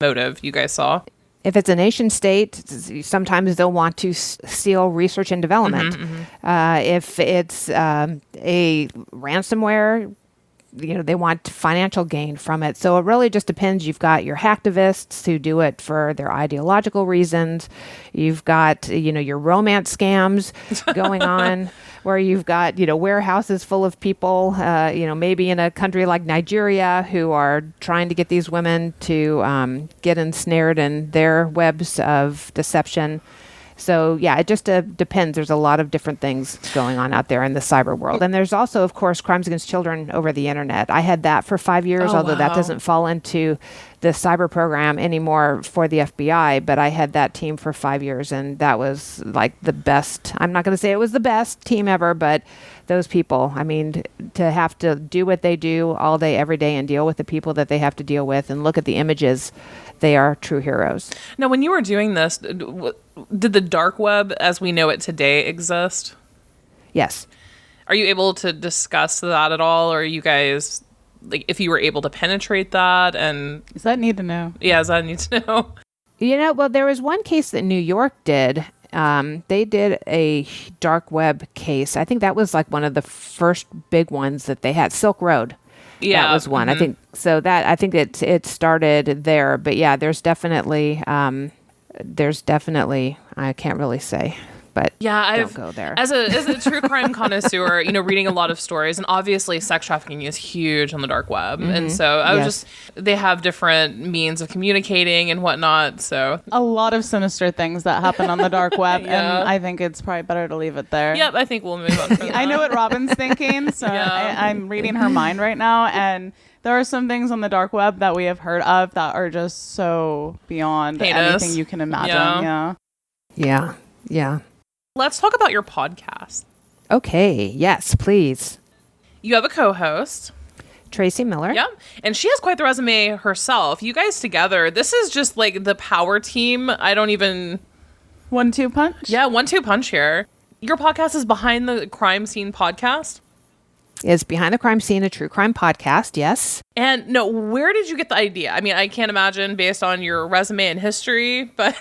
motive you guys saw? If it's a nation state, sometimes they'll want to steal research and development. Mm-hmm. If it's a ransomware, they want financial gain from it. So it really just depends. You've got your hacktivists who do it for their ideological reasons. You've got, your romance scams going on. Where you've got, warehouses full of people, maybe in a country like Nigeria, who are trying to get these women to get ensnared in their webs of deception. So yeah, it just depends. There's a lot of different things going on out there in the cyber world. And there's also, of course, crimes against children over the internet. I had that for 5 years, although that doesn't fall into the cyber program anymore for the FBI, but I had that team for 5 years, and that was like the best. I'm not going to say it was the best team ever, but those people, I mean, to have to do what they do all day, every day, and deal with the people that they have to deal with and look at the images, they are true heroes. Now, when you were doing this, did the dark web as we know it today exist? Yes. Are you able to discuss that at all? Or are you guys, like, if you were able to penetrate that? And Does that need to know? yeah, does that need to know? Well, there was one case that New York did. They did a dark web case. I think that was like one of the first big ones that they had. Silk Road. Yeah, that was one. I think so. I think it started there. But yeah, there's definitely I can't really say. But yeah, don't go there. As a true crime connoisseur, reading a lot of stories, and obviously sex trafficking is huge on the dark web. Mm-hmm. And so they have different means of communicating and whatnot. So a lot of sinister things that happen on the dark web. Yeah. And I think it's probably better to leave it there. Yep, I think we'll move on from that. I know what Robin's thinking, so yeah. I'm reading her mind right now. And there are some things on the dark web that we have heard of that are just so beyond anything you can imagine. Yeah. Let's talk about your podcast. Okay. Yes, please. You have a co-host, Tracy Miller. Yeah. And she has quite the resume herself. You guys together, this is just like the power team. I don't even... 1-2 punch? Yeah, 1-2 punch here. Your podcast is Behind the Crime Scene podcast? Is Behind the Crime Scene a true crime podcast? Yes. And no, where did you get the idea? I mean, I can't imagine based on your resume and history, but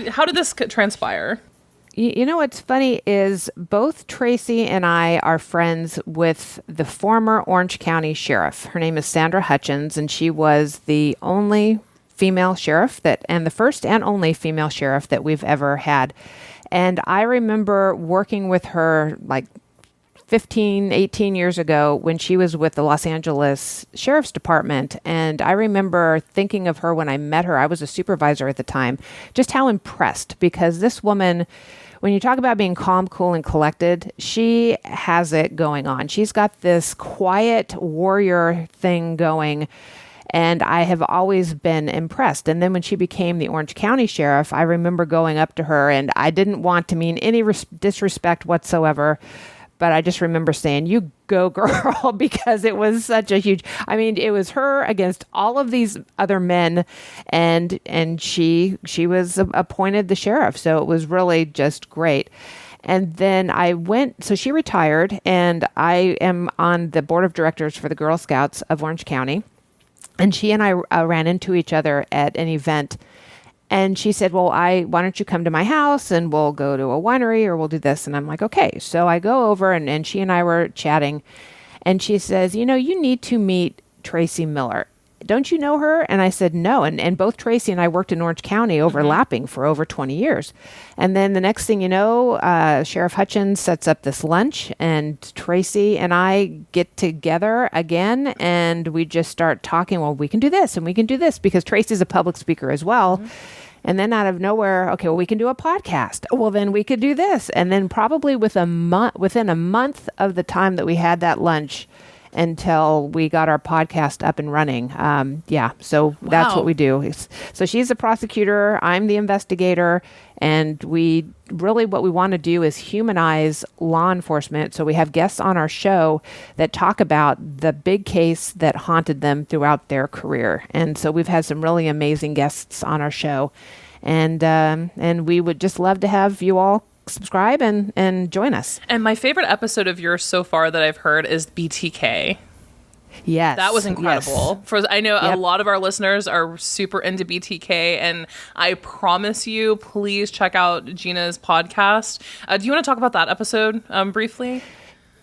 how did this transpire? You know what's funny is both Tracy and I are friends with the former Orange County sheriff. Her name is Sandra Hutchins, and she was the only female sheriff and the first and only female sheriff that we've ever had. And I remember working with her like 15, 18 years ago when she was with the Los Angeles Sheriff's Department. And I remember thinking of her when I met her. I was a supervisor at the time, just how impressed, because this woman, when you talk about being calm, cool, and collected, she has it going on. She's got this quiet warrior thing going, and I have always been impressed. And then when she became the Orange County Sheriff, I remember going up to her, and I didn't want to mean any disrespect whatsoever, but I just remember saying, "You go, girl," because it was such a huge, it was her against all of these other men, and she was appointed the sheriff. So it was really just great. And then so she retired, and I am on the board of directors for the Girl Scouts of Orange County. And she and I ran into each other at an event. And she said, well, why don't you come to my house and we'll go to a winery or we'll do this. And I'm like, okay. So I go over and she and I were chatting. And she says, you need to meet Tracy Miller. Don't you know her? And I said, no. And both Tracy and I worked in Orange County overlapping for over 20 years. And then the next thing you know, Sheriff Hutchins sets up this lunch, and Tracy and I get together again, and we just start talking. Well, we can do this and we can do this, because Tracy's a public speaker as well. Mm-hmm. And then out of nowhere, okay, well, we can do a podcast. Well, then we could do this. And then probably within a month of the time that we had that lunch, until we got our podcast up and running. So that's what we do. So she's a prosecutor, I'm the investigator, and what we want to do is humanize law enforcement. So we have guests on our show that talk about the big case that haunted them throughout their career. And so we've had some really amazing guests on our show. And we would just love to have you all subscribe and join us. And my favorite episode of yours so far that I've heard is BTK. Yes. That was incredible. Yes. I know a lot of our listeners are super into BTK, and I promise you, please check out Gina's podcast. Do you want to talk about that episode briefly?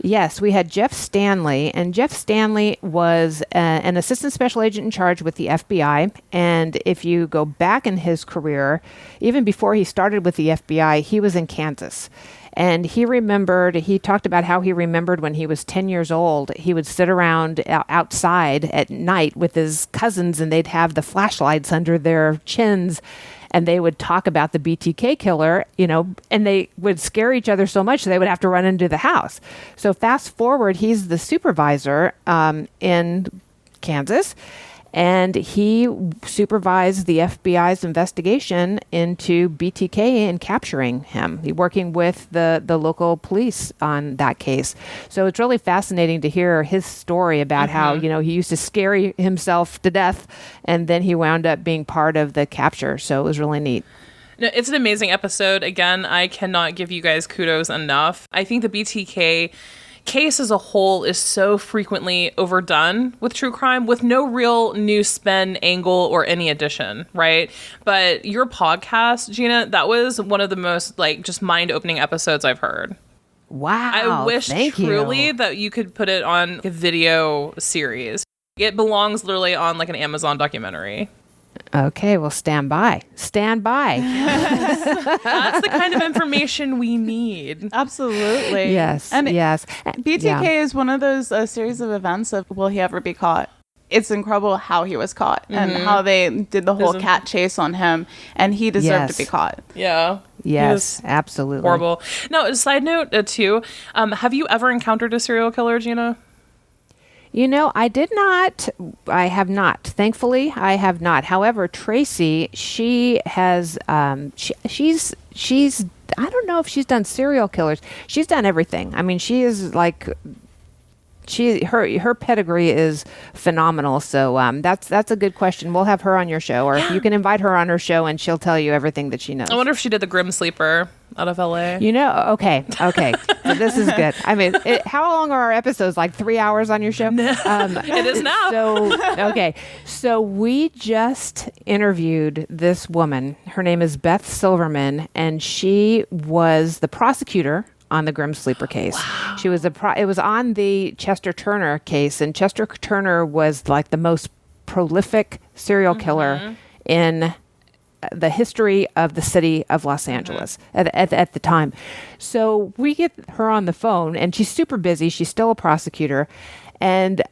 Yes, we had Jeff Stanley, and Jeff Stanley was an assistant special agent in charge with the FBI. And if you go back in his career, even before he started with the FBI, he was in Kansas. And he talked about how he remembered when he was 10 years old, he would sit around outside at night with his cousins, and they'd have the flashlights under their chins. and they would talk about the BTK killer, and they would scare each other so much they would have to run into the house. So fast forward, he's the supervisor in Kansas, and he supervised the FBI's investigation into BTK and capturing him. He working with the local police on that case. So it's really fascinating to hear his story about how, he used to scare himself to death, and then he wound up being part of the capture. So it was really neat. No, it's an amazing episode. Again, I cannot give you guys kudos enough. I think the BTK case as a whole is so frequently overdone with true crime with no real new spin, angle, or any addition, right? But your podcast, Gina, that was one of the most just mind-opening episodes I've heard. Wow. I wish truly that you could put it on a video series. It belongs literally on an Amazon documentary. Okay, well, stand by. Stand by. That's the kind of information we need. Absolutely. Yes. And yes. BTK is one of those series of events of will he ever be caught? It's incredible how he was caught and how they did the whole cat chase on him, and he deserved to be caught. Yeah. Yes, absolutely. Horrible. Now, a side note too, have you ever encountered a serial killer, Gina? I have not. Thankfully, I have not. However, Tracy, she has, she's, I don't know if she's done serial killers. She's done everything. I mean, she is her pedigree is phenomenal. So that's a good question. We'll have her on your show, or you can invite her on her show and she'll tell you everything that she knows. I wonder if she did the Grim Sleeper out of LA. Okay. So this is good. I mean, how long are our episodes? 3 hours on your show? It is now. So we just interviewed this woman. Her name is Beth Silverman, and she was the prosecutor on the Grim Sleeper case. Wow. She was it was on the Chester Turner case, and Chester Turner was the most prolific serial killer in the history of the city of Los Angeles at the time. So we get her on the phone, and she's super busy. She's still a prosecutor, and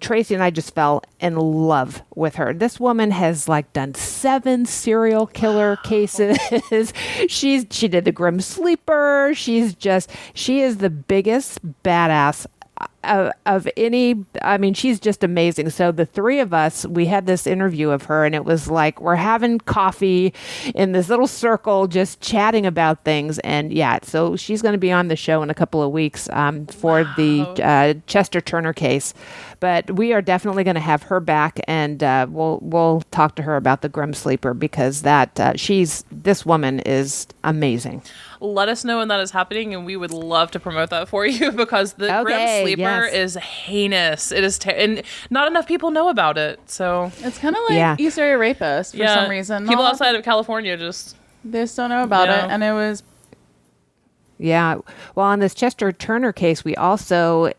Tracy and I just fell in love with her. This woman has done 7 serial killer cases. She did the Grim Sleeper. She is the biggest badass of any. I mean, she's just amazing. So the three of us, we had this interview of her, and it was we're having coffee in this little circle, just chatting about things. And so she's going to be on the show in a couple of weeks for the Chester Turner case. But we are definitely going to have her back, and we'll talk to her about the Grim Sleeper, because this woman is amazing. Let us know when that is happening, and we would love to promote that for you, because the Grim Sleeper is heinous. It is, and not enough people know about it. So it's kind of like East Area Rapist for some reason. People outside of California they just don't know about it, and it was. Yeah, well, on this Chester Turner case, we also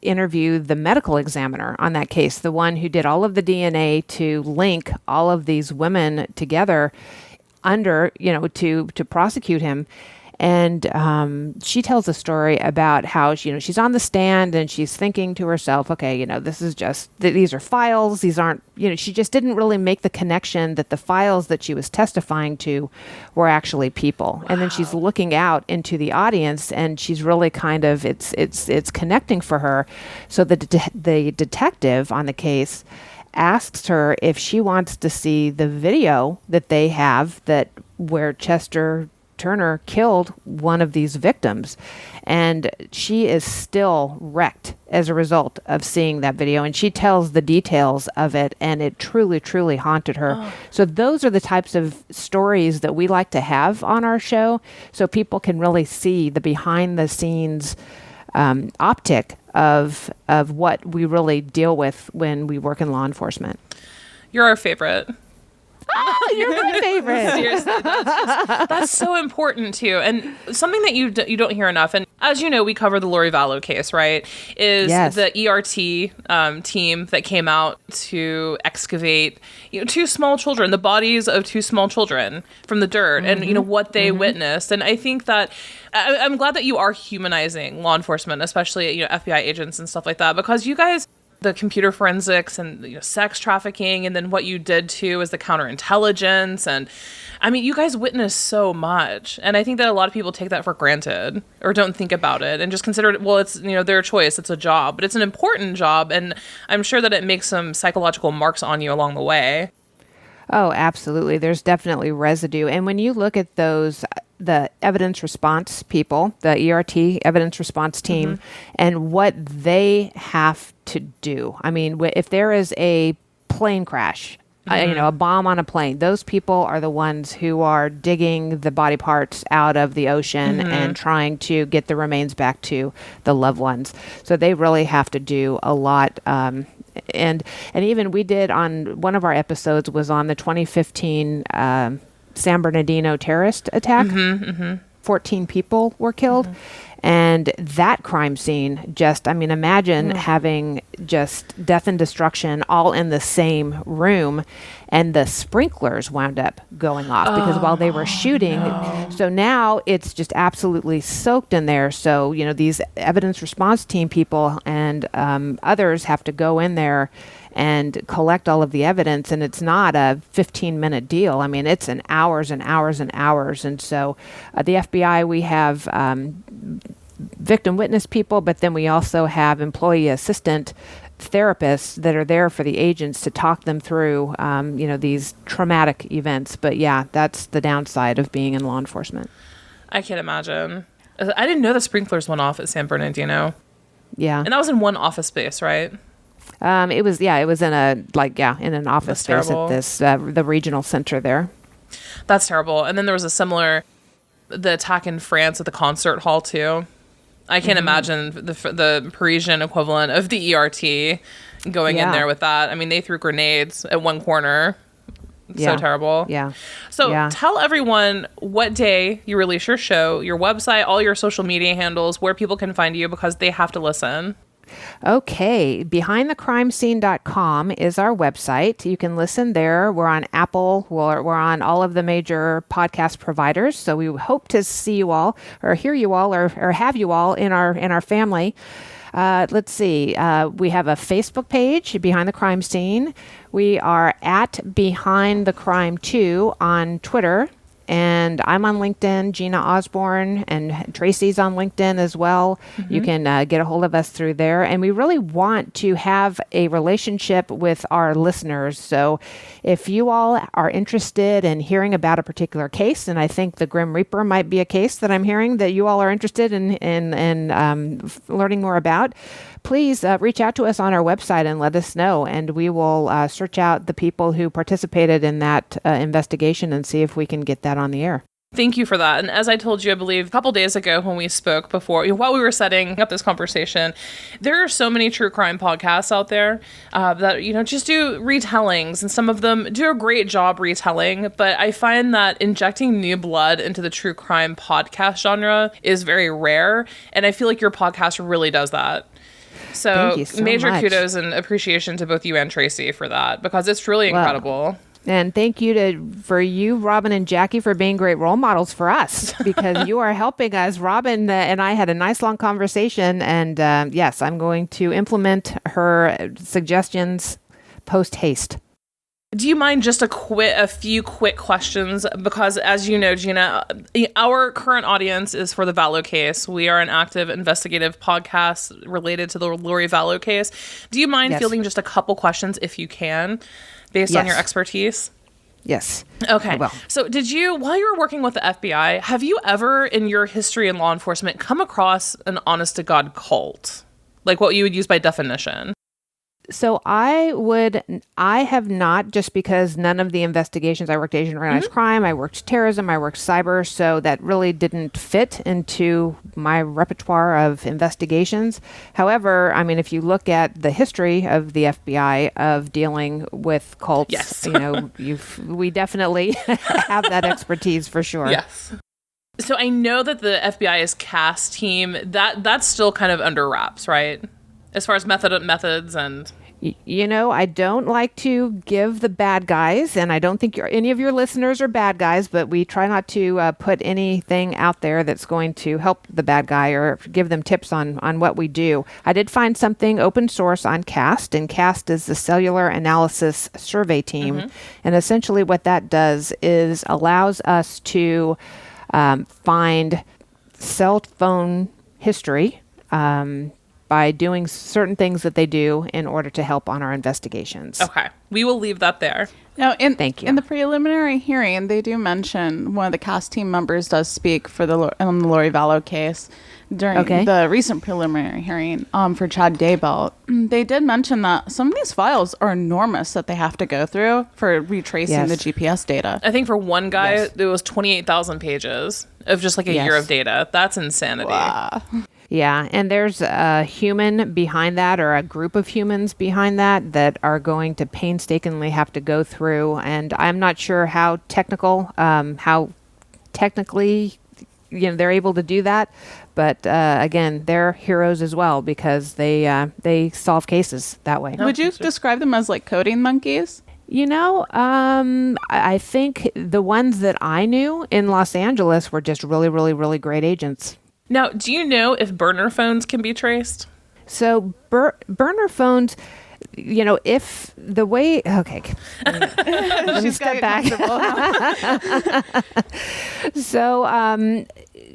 interviewed the medical examiner on that case, the one who did all of the DNA to link all of these women together to prosecute him. And she tells a story about how she's on the stand and she's thinking to herself, okay, this is just these are files. These aren't, she just didn't really make the connection that the files that she was testifying to were actually people. Wow. And then she's looking out into the audience, and she's really kind of it's connecting for her. So the detective on the case asks her if she wants to see the video that they have where Chester Turner killed one of these victims, and she is still wrecked as a result of seeing that video, and she tells the details of it, and it truly, truly haunted her. Oh. So those are the types of stories that we like to have on our show, so people can really see the behind the scenes optic of what we really deal with when we work in law enforcement. You're our favorite. Oh, you're my favorite. Seriously, that's so important too, and something that you don't hear enough. And as you know, we cover the Lori Vallow case, right? Is the ERT team that came out to excavate, 2 small children, the bodies of 2 small children from the dirt, and what they witnessed. And I think that I'm glad that you are humanizing law enforcement, especially FBI agents and stuff like that, because you guys the computer forensics and sex trafficking, and then what you did too is the counterintelligence. And I mean, you guys witnessed so much, and I think that a lot of people take that for granted or don't think about it and just consider it, well, it's their choice, it's a job, but it's an important job, and I'm sure that it makes some psychological marks on you along the way. Oh, absolutely. There's definitely residue. And when you look at the evidence response people, the ERT evidence response team, and what they have to do. I mean, if there is a plane crash, a bomb on a plane, those people are the ones who are digging the body parts out of the ocean and trying to get the remains back to the loved ones. So they really have to do a lot. And even we did on one of our episodes was on the 2015 San Bernardino terrorist attack. 14 people were killed. And that crime scene just, I mean, imagine having just death and destruction all in the same room, and the sprinklers wound up going off because while they were shooting. So now it's just absolutely soaked in there. So, these evidence response team people and others have to go in there and collect all of the evidence, and it's not a 15-minute deal. I mean, it's an hours and hours and hours. And so the FBI, we have victim witness people, but then we also have employee assistant therapists that are there for the agents to talk them through, these traumatic events. But yeah, that's the downside of being in law enforcement. I can't imagine. I didn't know the sprinklers went off at San Bernardino. Yeah. And that was in one office space, right? It was in an office That's space terrible. at this, the regional center there. That's terrible. And then there was the attack in France at the concert hall too. I can't imagine the Parisian equivalent of the ERT going in there with that. I mean, they threw grenades at one corner. So terrible. Yeah. So tell everyone what day you release your show, your website, all your social media handles, where people can find you, because they have to listen. Okay, behindthecrimescene.com is our website. You can listen there. We're on Apple. We're on all of the major podcast providers. So we hope to see you all, or hear you all, or have you all in our family. Let's see. We have a Facebook page, Behind the Crime Scene. We are at Behind the Crime 2 on Twitter. And I'm on LinkedIn, Gina Osborn, and Tracy's on LinkedIn as well. You can get a hold of us through there. And we really want to have a relationship with our listeners. So if you all are interested in hearing about a particular case, and I think the Grim Reaper might be a case that I'm hearing that you all are interested in learning more about, please reach out to us on our website and let us know. And we will search out the people who participated in that investigation and see if we can get that on the air. Thank you for that. And as I told you, I believe a couple days ago when we spoke before, while we were setting up this conversation, there are so many true crime podcasts out there that, just do retellings, and some of them do a great job retelling. But I find that injecting new blood into the true crime podcast genre is very rare. And I feel like your podcast really does that. So, major much. Kudos and appreciation to both you and Tracy for that, because it's really incredible. And thank you for you, Robin and Jackie, for being great role models for us, because you are helping us. Robin and I had a nice long conversation, and yes, I'm going to implement her suggestions post haste. Do you mind just a few quick questions? Because as you know, Gina, our current audience is for the Vallow case. We are an active investigative podcast related to the Lori Vallow case. Do you mind fielding just a couple questions, if you can, based on your expertise? Yes. Okay. So while you were working with the FBI, have you ever in your history in law enforcement come across an honest to God cult? Like what you would use by definition? So I have not, just because none of the investigations, I worked Asian organized crime, I worked terrorism, I worked cyber, so that really didn't fit into my repertoire of investigations. However, I mean, if you look at the history of the FBI of dealing with cults, we definitely have that expertise for sure. Yes. So I know that the FBI's CAS team, that's still kind of under wraps, right? As far as methods and... I don't like to give the bad guys, and I don't think any of your listeners are bad guys, but we try not to put anything out there that's going to help the bad guy or give them tips on what we do. I did find something open source on CAST, and CAST is the Cellular Analysis Survey Team. And essentially what that does is allows us to find cell phone history by doing certain things that they do in order to help on our investigations. Okay. We will leave that there. Now, Thank you. In the preliminary hearing, they do mention one of the CAST team members does speak for the Lori Vallow case during the recent preliminary hearing for Chad Daybell. They did mention that some of these files are enormous that they have to go through for retracing the GPS data. I think for one guy, it was 28,000 pages of just like a year of data. That's insanity. Wow. Yeah, and there's a human behind that, or a group of humans behind that are going to painstakingly have to go through. And I'm not sure how technically, they're able to do that. But again, they're heroes as well because they solve cases that way. Would you describe them as like coding monkeys? I think the ones that I knew in Los Angeles were just really, really, really great agents. Now, do you know if burner phones can be traced? So burner phones, if the way, okay, let me step back. So,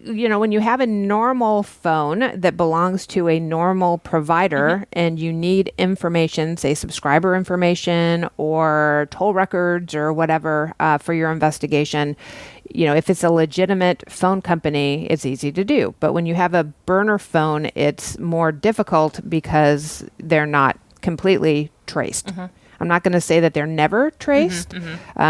when you have a normal phone that belongs to a normal provider and you need information, say subscriber information or toll records or whatever for your investigation, if it's a legitimate phone company, it's easy to do. But when you have a burner phone, it's more difficult because they're not completely traced. I'm not going to say that they're never traced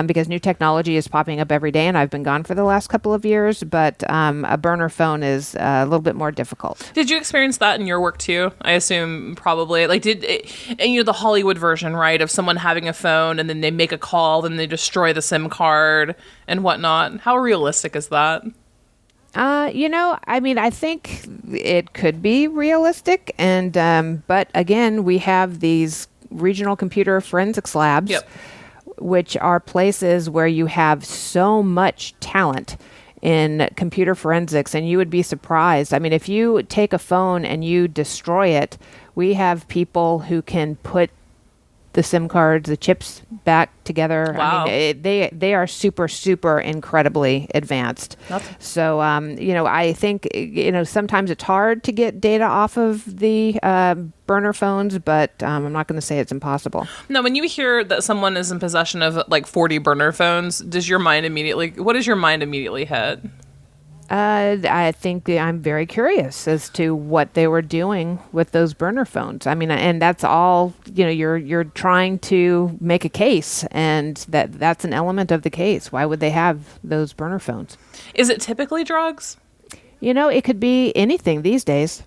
because new technology is popping up every day, and I've been gone for the last couple of years, but a burner phone is a little bit more difficult. Did you experience that in your work too? I assume probably. Like the Hollywood version, right, of someone having a phone and then they make a call, then they destroy the SIM card and whatnot. How realistic is that? I think it could be realistic, and but again, we have these regional computer forensics labs, which are places where you have so much talent in computer forensics, and you would be surprised. I mean, if you take a phone and you destroy it, we have people who can put the SIM cards, the chips back together. Wow. I mean, they are super, super incredibly advanced. So, I think, sometimes it's hard to get data off of the burner phones, but I'm not going to say it's impossible. Now, when you hear that someone is in possession of like 40 burner phones, what does your mind immediately hit? I think I'm very curious as to what they were doing with those burner phones. I mean, and that's all, you're trying to make a case, and that's an element of the case. Why would they have those burner phones? Is it typically drugs? It could be anything these days.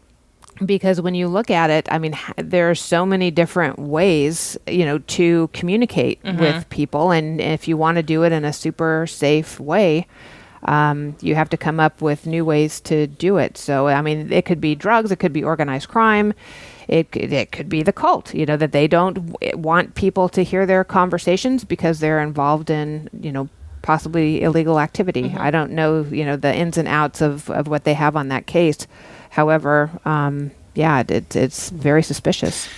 Because when you look at it, I mean, there are so many different ways, to communicate with people. And if you want to do it in a super safe way, you have to come up with new ways to do it. So, I mean, it could be drugs, it could be organized crime, it could be the cult, that they don't want people to hear their conversations because they're involved in, possibly illegal activity. I don't know, the ins and outs of what they have on that case. However, it's very suspicious.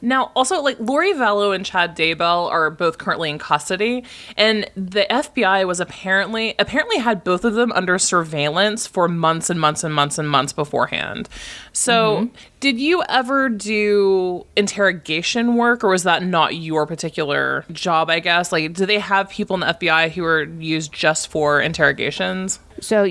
Now, also, like, Lori Vallow and Chad Daybell are both currently in custody, and the FBI was apparently had both of them under surveillance for months and months and months and months beforehand. So, did you ever do interrogation work, or was that not your particular job, I guess? Like, do they have people in the FBI who are used just for interrogations? So,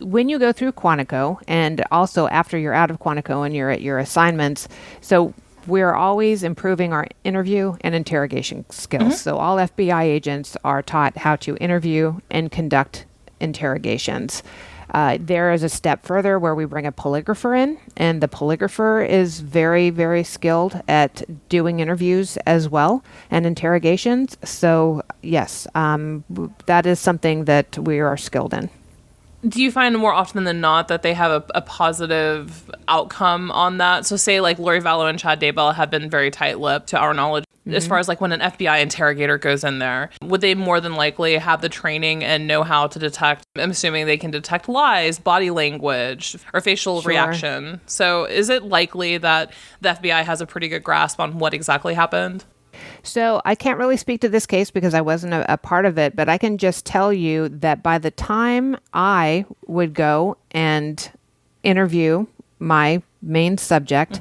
when you go through Quantico, and also after you're out of Quantico and you're at your assignments, so we're always improving our interview and interrogation skills. So all FBI agents are taught how to interview and conduct interrogations. There is a step further where we bring a polygrapher in, and the polygrapher is very, very skilled at doing interviews as well and interrogations. So yes, that is something that we are skilled in. Do you find more often than not that they have a positive outcome on that? So say like Lori Vallow and Chad Daybell have been very tight-lipped to our knowledge. As far as like when an FBI interrogator goes in there, would they more than likely have the training and know how to detect, I'm assuming they can detect lies, body language, or facial reaction. So is it likely that the FBI has a pretty good grasp on what exactly happened? So I can't really speak to this case because I wasn't a part of it, but I can just tell you that by the time I would go and interview my main subject,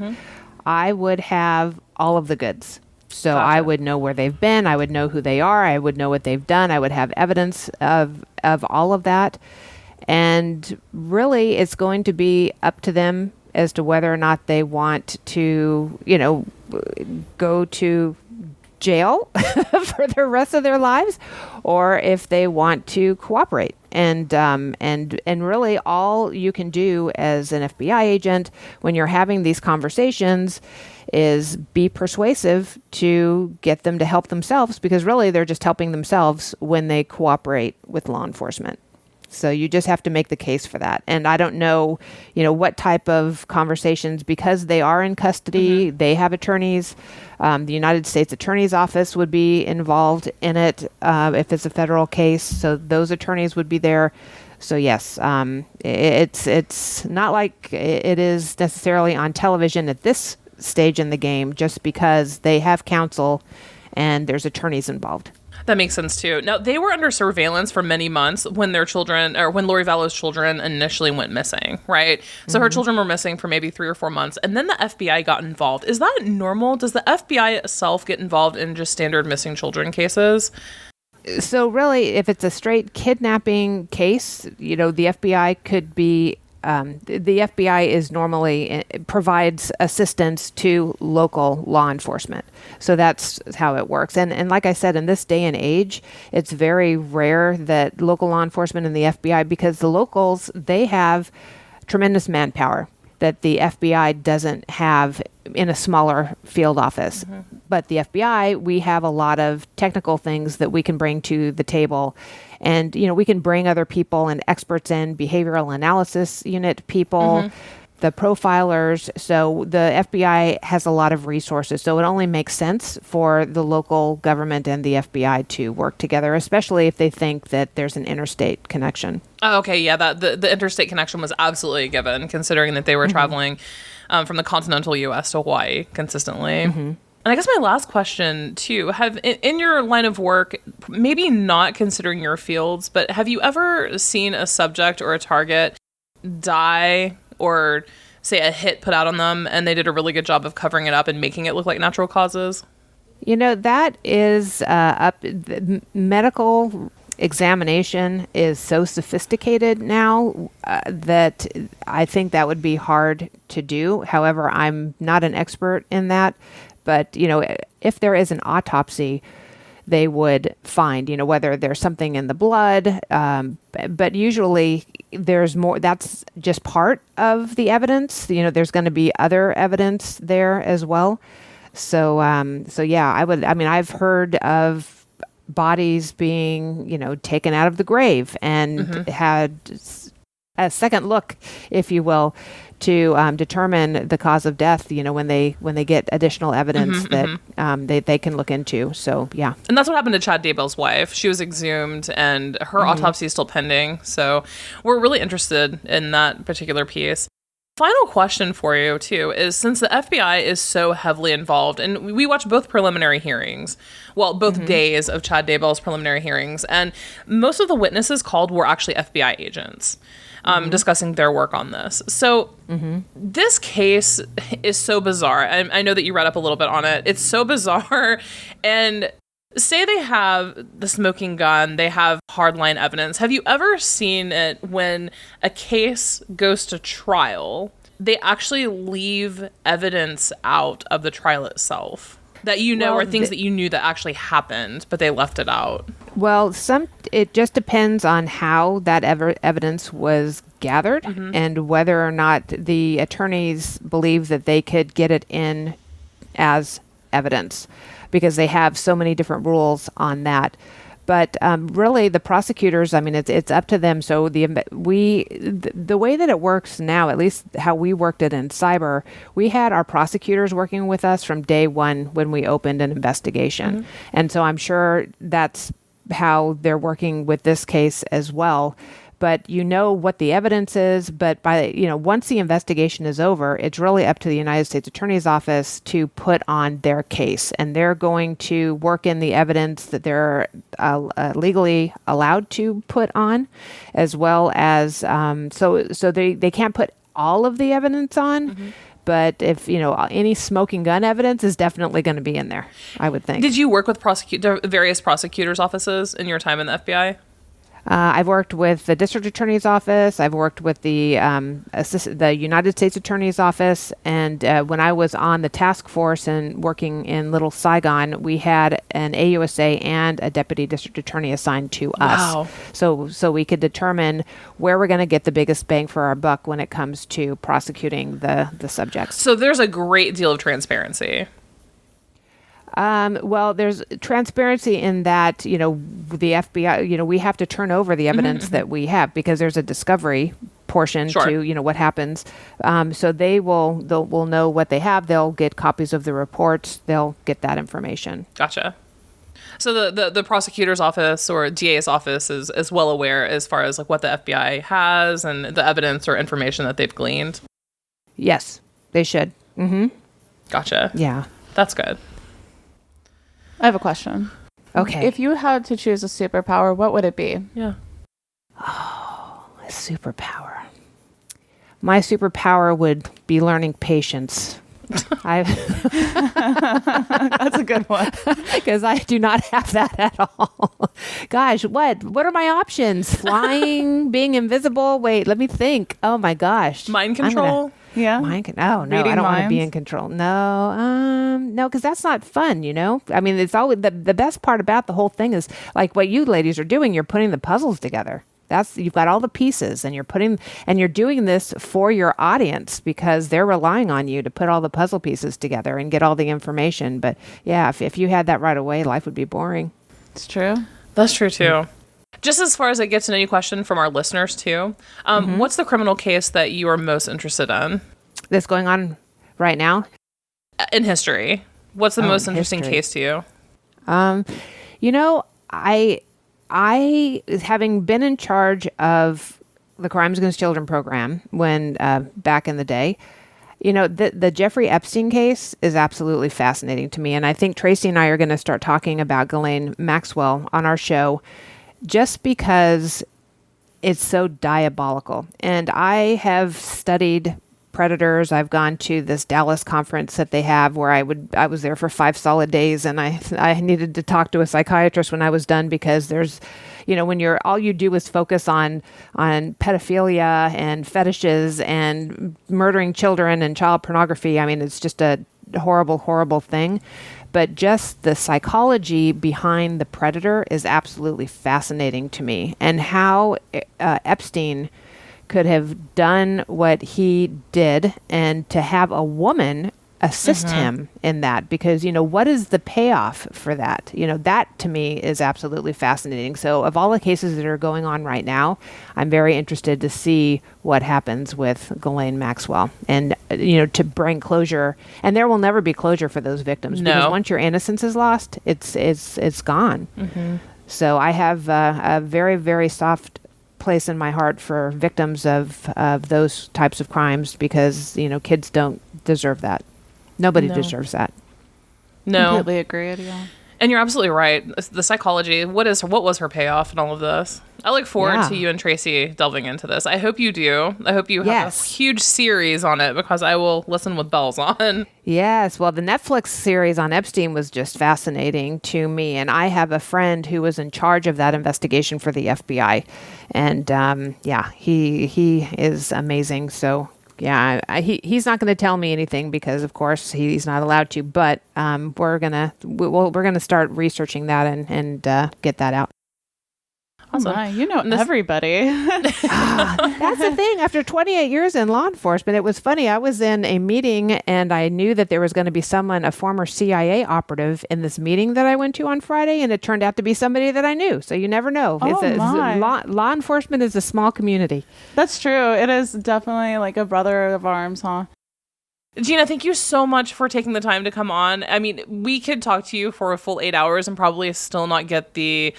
I would have all of the goods. So I would know where they've been. I would know who they are. I would know what they've done. I would have evidence of all of that. And really, it's going to be up to them as to whether or not they want to, go to jail for the rest of their lives, or if they want to cooperate. And really, all you can do as an FBI agent when you're having these conversations is be persuasive to get them to help themselves, because really they're just helping themselves when they cooperate with law enforcement. So you just have to make the case for that. And I don't know, what type of conversations, because they are in custody, they have attorneys. The United States Attorney's Office would be involved in it if it's a federal case. So those attorneys would be there. So yes, it's not like it is necessarily on television at this stage in the game, just because they have counsel and there's attorneys involved. That makes sense too. Now, they were under surveillance for many months when their children, or when Lori Vallow's children initially went missing, right? So her children were missing for maybe 3 or 4 months, and then the FBI got involved. Is that normal? Does the FBI itself get involved in just standard missing children cases? So really, if it's a straight kidnapping case, the FBI could be the FBI is normally provides assistance to local law enforcement. So that's how it works. And like I said, in this day and age, it's very rare that local law enforcement and the FBI, because the locals, they have tremendous manpower that the FBI doesn't have in a smaller field office. But the FBI, we have a lot of technical things that we can bring to the table. And, we can bring other people and experts in, behavioral analysis unit people, the profilers. So the FBI has a lot of resources. So it only makes sense for the local government and the FBI to work together, especially if they think that there's an interstate connection. Oh, okay, yeah, the interstate connection was absolutely a given, considering that they were traveling from the continental U.S. to Hawaii consistently. And I guess my last question, too, in your line of work, maybe not considering your fields, but have you ever seen a subject or a target die, or say a hit put out on them, and they did a really good job of covering it up and making it look like natural causes? That is up. The medical examination is so sophisticated now that I think that would be hard to do. However, I'm not an expert in that. But, if there is an autopsy, they would find, whether there's something in the blood. But usually there's more. That's just part of the evidence. There's going to be other evidence there as well. So yeah, I've heard of bodies being, taken out of the grave and had a second look, if you will, to determine the cause of death, when they get additional evidence that they can look into. So, yeah. And that's what happened to Chad Daybell's wife. She was exhumed and her autopsy is still pending. So we're really interested in that particular piece. Final question for you, too, is since the FBI is so heavily involved, and we watched both preliminary hearings, both days of Chad Daybell's preliminary hearings, and most of the witnesses called were actually FBI agents. Discussing their work on this. So this case is so bizarre. I know that you read up a little bit on it. It's so bizarre. And say they have the smoking gun, they have hardline evidence. Have you ever seen it when a case goes to trial, they actually leave evidence out of the trial itself? That or things that you knew that actually happened, but they left it out? Well, it just depends on how that evidence was gathered and whether or not the attorneys believe that they could get it in as evidence, because they have so many different rules on that. But really, the prosecutors, I mean, it's up to them. So the way that it works now, at least how we worked it in cyber, we had our prosecutors working with us from day one when we opened an investigation. Mm-hmm. And so I'm sure that's how they're working with this case as well. But you know what the evidence is, but once the investigation is over, it's really up to the United States Attorney's Office to put on their case. And they're going to work in the evidence that they're legally allowed to put on, as well as, so they can't put all of the evidence on. Mm-hmm. But if, any smoking gun evidence is definitely going to be in there, I would think. Did you work with various prosecutors' offices in your time in the FBI? I've worked with the District Attorney's Office. I've worked with the United States Attorney's Office. And when I was on the task force and working in Little Saigon, we had an AUSA and a Deputy District Attorney assigned to us. Wow. So we could determine where we're going to get the biggest bang for our buck when it comes to prosecuting the subjects. So there's a great deal of transparency. Well, there's transparency in that, the FBI, we have to turn over the evidence that we have because there's a discovery portion to, what happens. So they'll know what they have. They'll get copies of the reports. They'll get that information. Gotcha. So the prosecutor's office or DA's office is well aware as far as like what the FBI has and the evidence or information that they've gleaned. Yes, they should. Mm-hmm. Gotcha. Yeah. That's good. I have a question. Okay. If you had to choose a superpower, what would it be? Yeah. Oh, a superpower. My superpower would be learning patience. That's a good one. Because I do not have that at all. Gosh, what are my options? Flying, being invisible? Wait, let me think. Oh my gosh. Mind control? Yeah. No, I don't want to be in control. No, because that's not fun, I mean, it's always the best part about the whole thing is like what you ladies are doing. You're putting the puzzles together. You've got all the pieces and you're doing this for your audience because they're relying on you to put all the puzzle pieces together and get all the information. But yeah, if you had that right away, life would be boring. It's true. That's true too. Just as far as I get to know you question from our listeners too, what's the criminal case that you are most interested in? That's going on right now? In history. What's the most interesting case to you? I, having been in charge of the Crimes Against Children program when back in the day, the Jeffrey Epstein case is absolutely fascinating to me. And I think Tracy and I are going to start talking about Ghislaine Maxwell on our show just because it's so diabolical. And I have studied predators. I've gone to this Dallas conference that they have where I was there for 5 solid days, and I needed to talk to a psychiatrist when I was done because there's, when all you do is focus on pedophilia and fetishes and murdering children and child pornography. I mean, it's just a horrible, horrible thing. But just the psychology behind the predator is absolutely fascinating to me, and how Epstein could have done what he did and to have a woman assist him in that, because, what is the payoff for that? That to me is absolutely fascinating. So of all the cases that are going on right now, I'm very interested to see what happens with Ghislaine Maxwell and, to bring closure. And there will never be closure for those victims because once your innocence is lost, it's gone. Mm-hmm. So I have a very, very soft place in my heart for victims of those types of crimes because, kids don't deserve that. Nobody deserves that. No. Completely agree with you. And you're absolutely right. The psychology, what was her payoff in all of this? I look forward to you and Tracy delving into this. I hope you do. I hope you have a huge series on it because I will listen with bells on. Yes. Well, the Netflix series on Epstein was just fascinating to me. And I have a friend who was in charge of that investigation for the FBI. And he is amazing. So yeah, he's not going to tell me anything because, of course, he's not allowed to. But we're gonna start researching that and get that out. Awesome. Oh my, you know everybody. That's the thing. After 28 years in law enforcement, it was funny. I was in a meeting and I knew that there was going to be someone, a former CIA operative, in this meeting that I went to on Friday, and it turned out to be somebody that I knew. So you never know. Law enforcement is a small community. That's true. It is definitely like a brother of arms, huh? Gina, thank you so much for taking the time to come on. I mean, we could talk to you for a full 8 hours and probably still not get the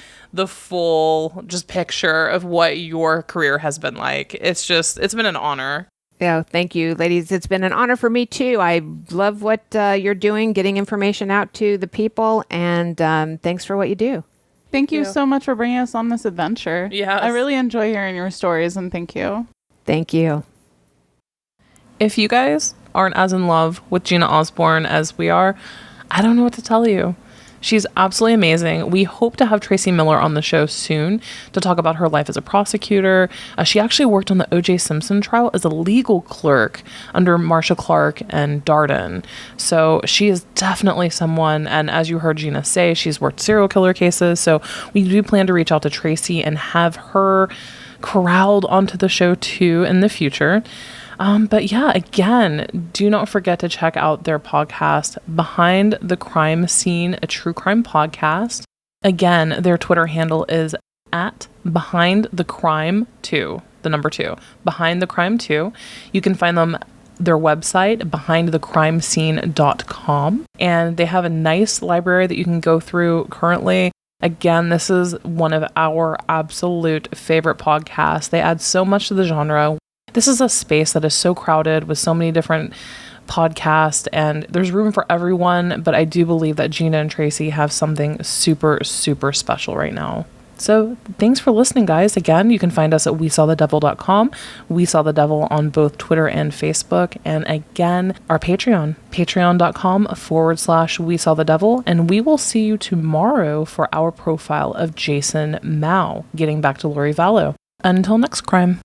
full just picture of what your career has been like. It's been an honor. Yeah, thank you, ladies. It's been an honor for me too. I love what you're doing, getting information out to the people, and thanks for what you do. Thank you so much for bringing us on this adventure. Yes. I really enjoy hearing your stories, and thank you. Thank you. If you guys aren't as in love with Gina Osborn as we are, I don't know what to tell you. She's absolutely amazing. We hope to have Tracy Miller on the show soon to talk about her life as a prosecutor. She actually worked on the O.J. Simpson trial as a legal clerk under Marcia Clark and Darden. So she is definitely someone, and as you heard Gina say, she's worked serial killer cases. So we do plan to reach out to Tracy and have her corralled onto the show too in the future. But yeah, again, do not forget to check out their podcast, Behind the Crime Scene, a true crime podcast. Again, their Twitter handle is at Behind the Crime 2, the number 2, Behind the Crime 2. You can find them their website, behindthecrimescene.com, and they have a nice library that you can go through currently. Again, this is one of our absolute favorite podcasts. They add so much to the genre. This is a space that is so crowded with so many different podcasts, and there's room for everyone, but I do believe that Gina and Tracy have something super, super special right now. So thanks for listening, guys. Again, you can find us at WeSawTheDevil.com. We Saw the Devil on both Twitter and Facebook. And again, our Patreon, patreon.com/We Saw the Devil. And we will see you tomorrow for our profile of Jason Mao, getting back to Lori Vallow. Until next crime.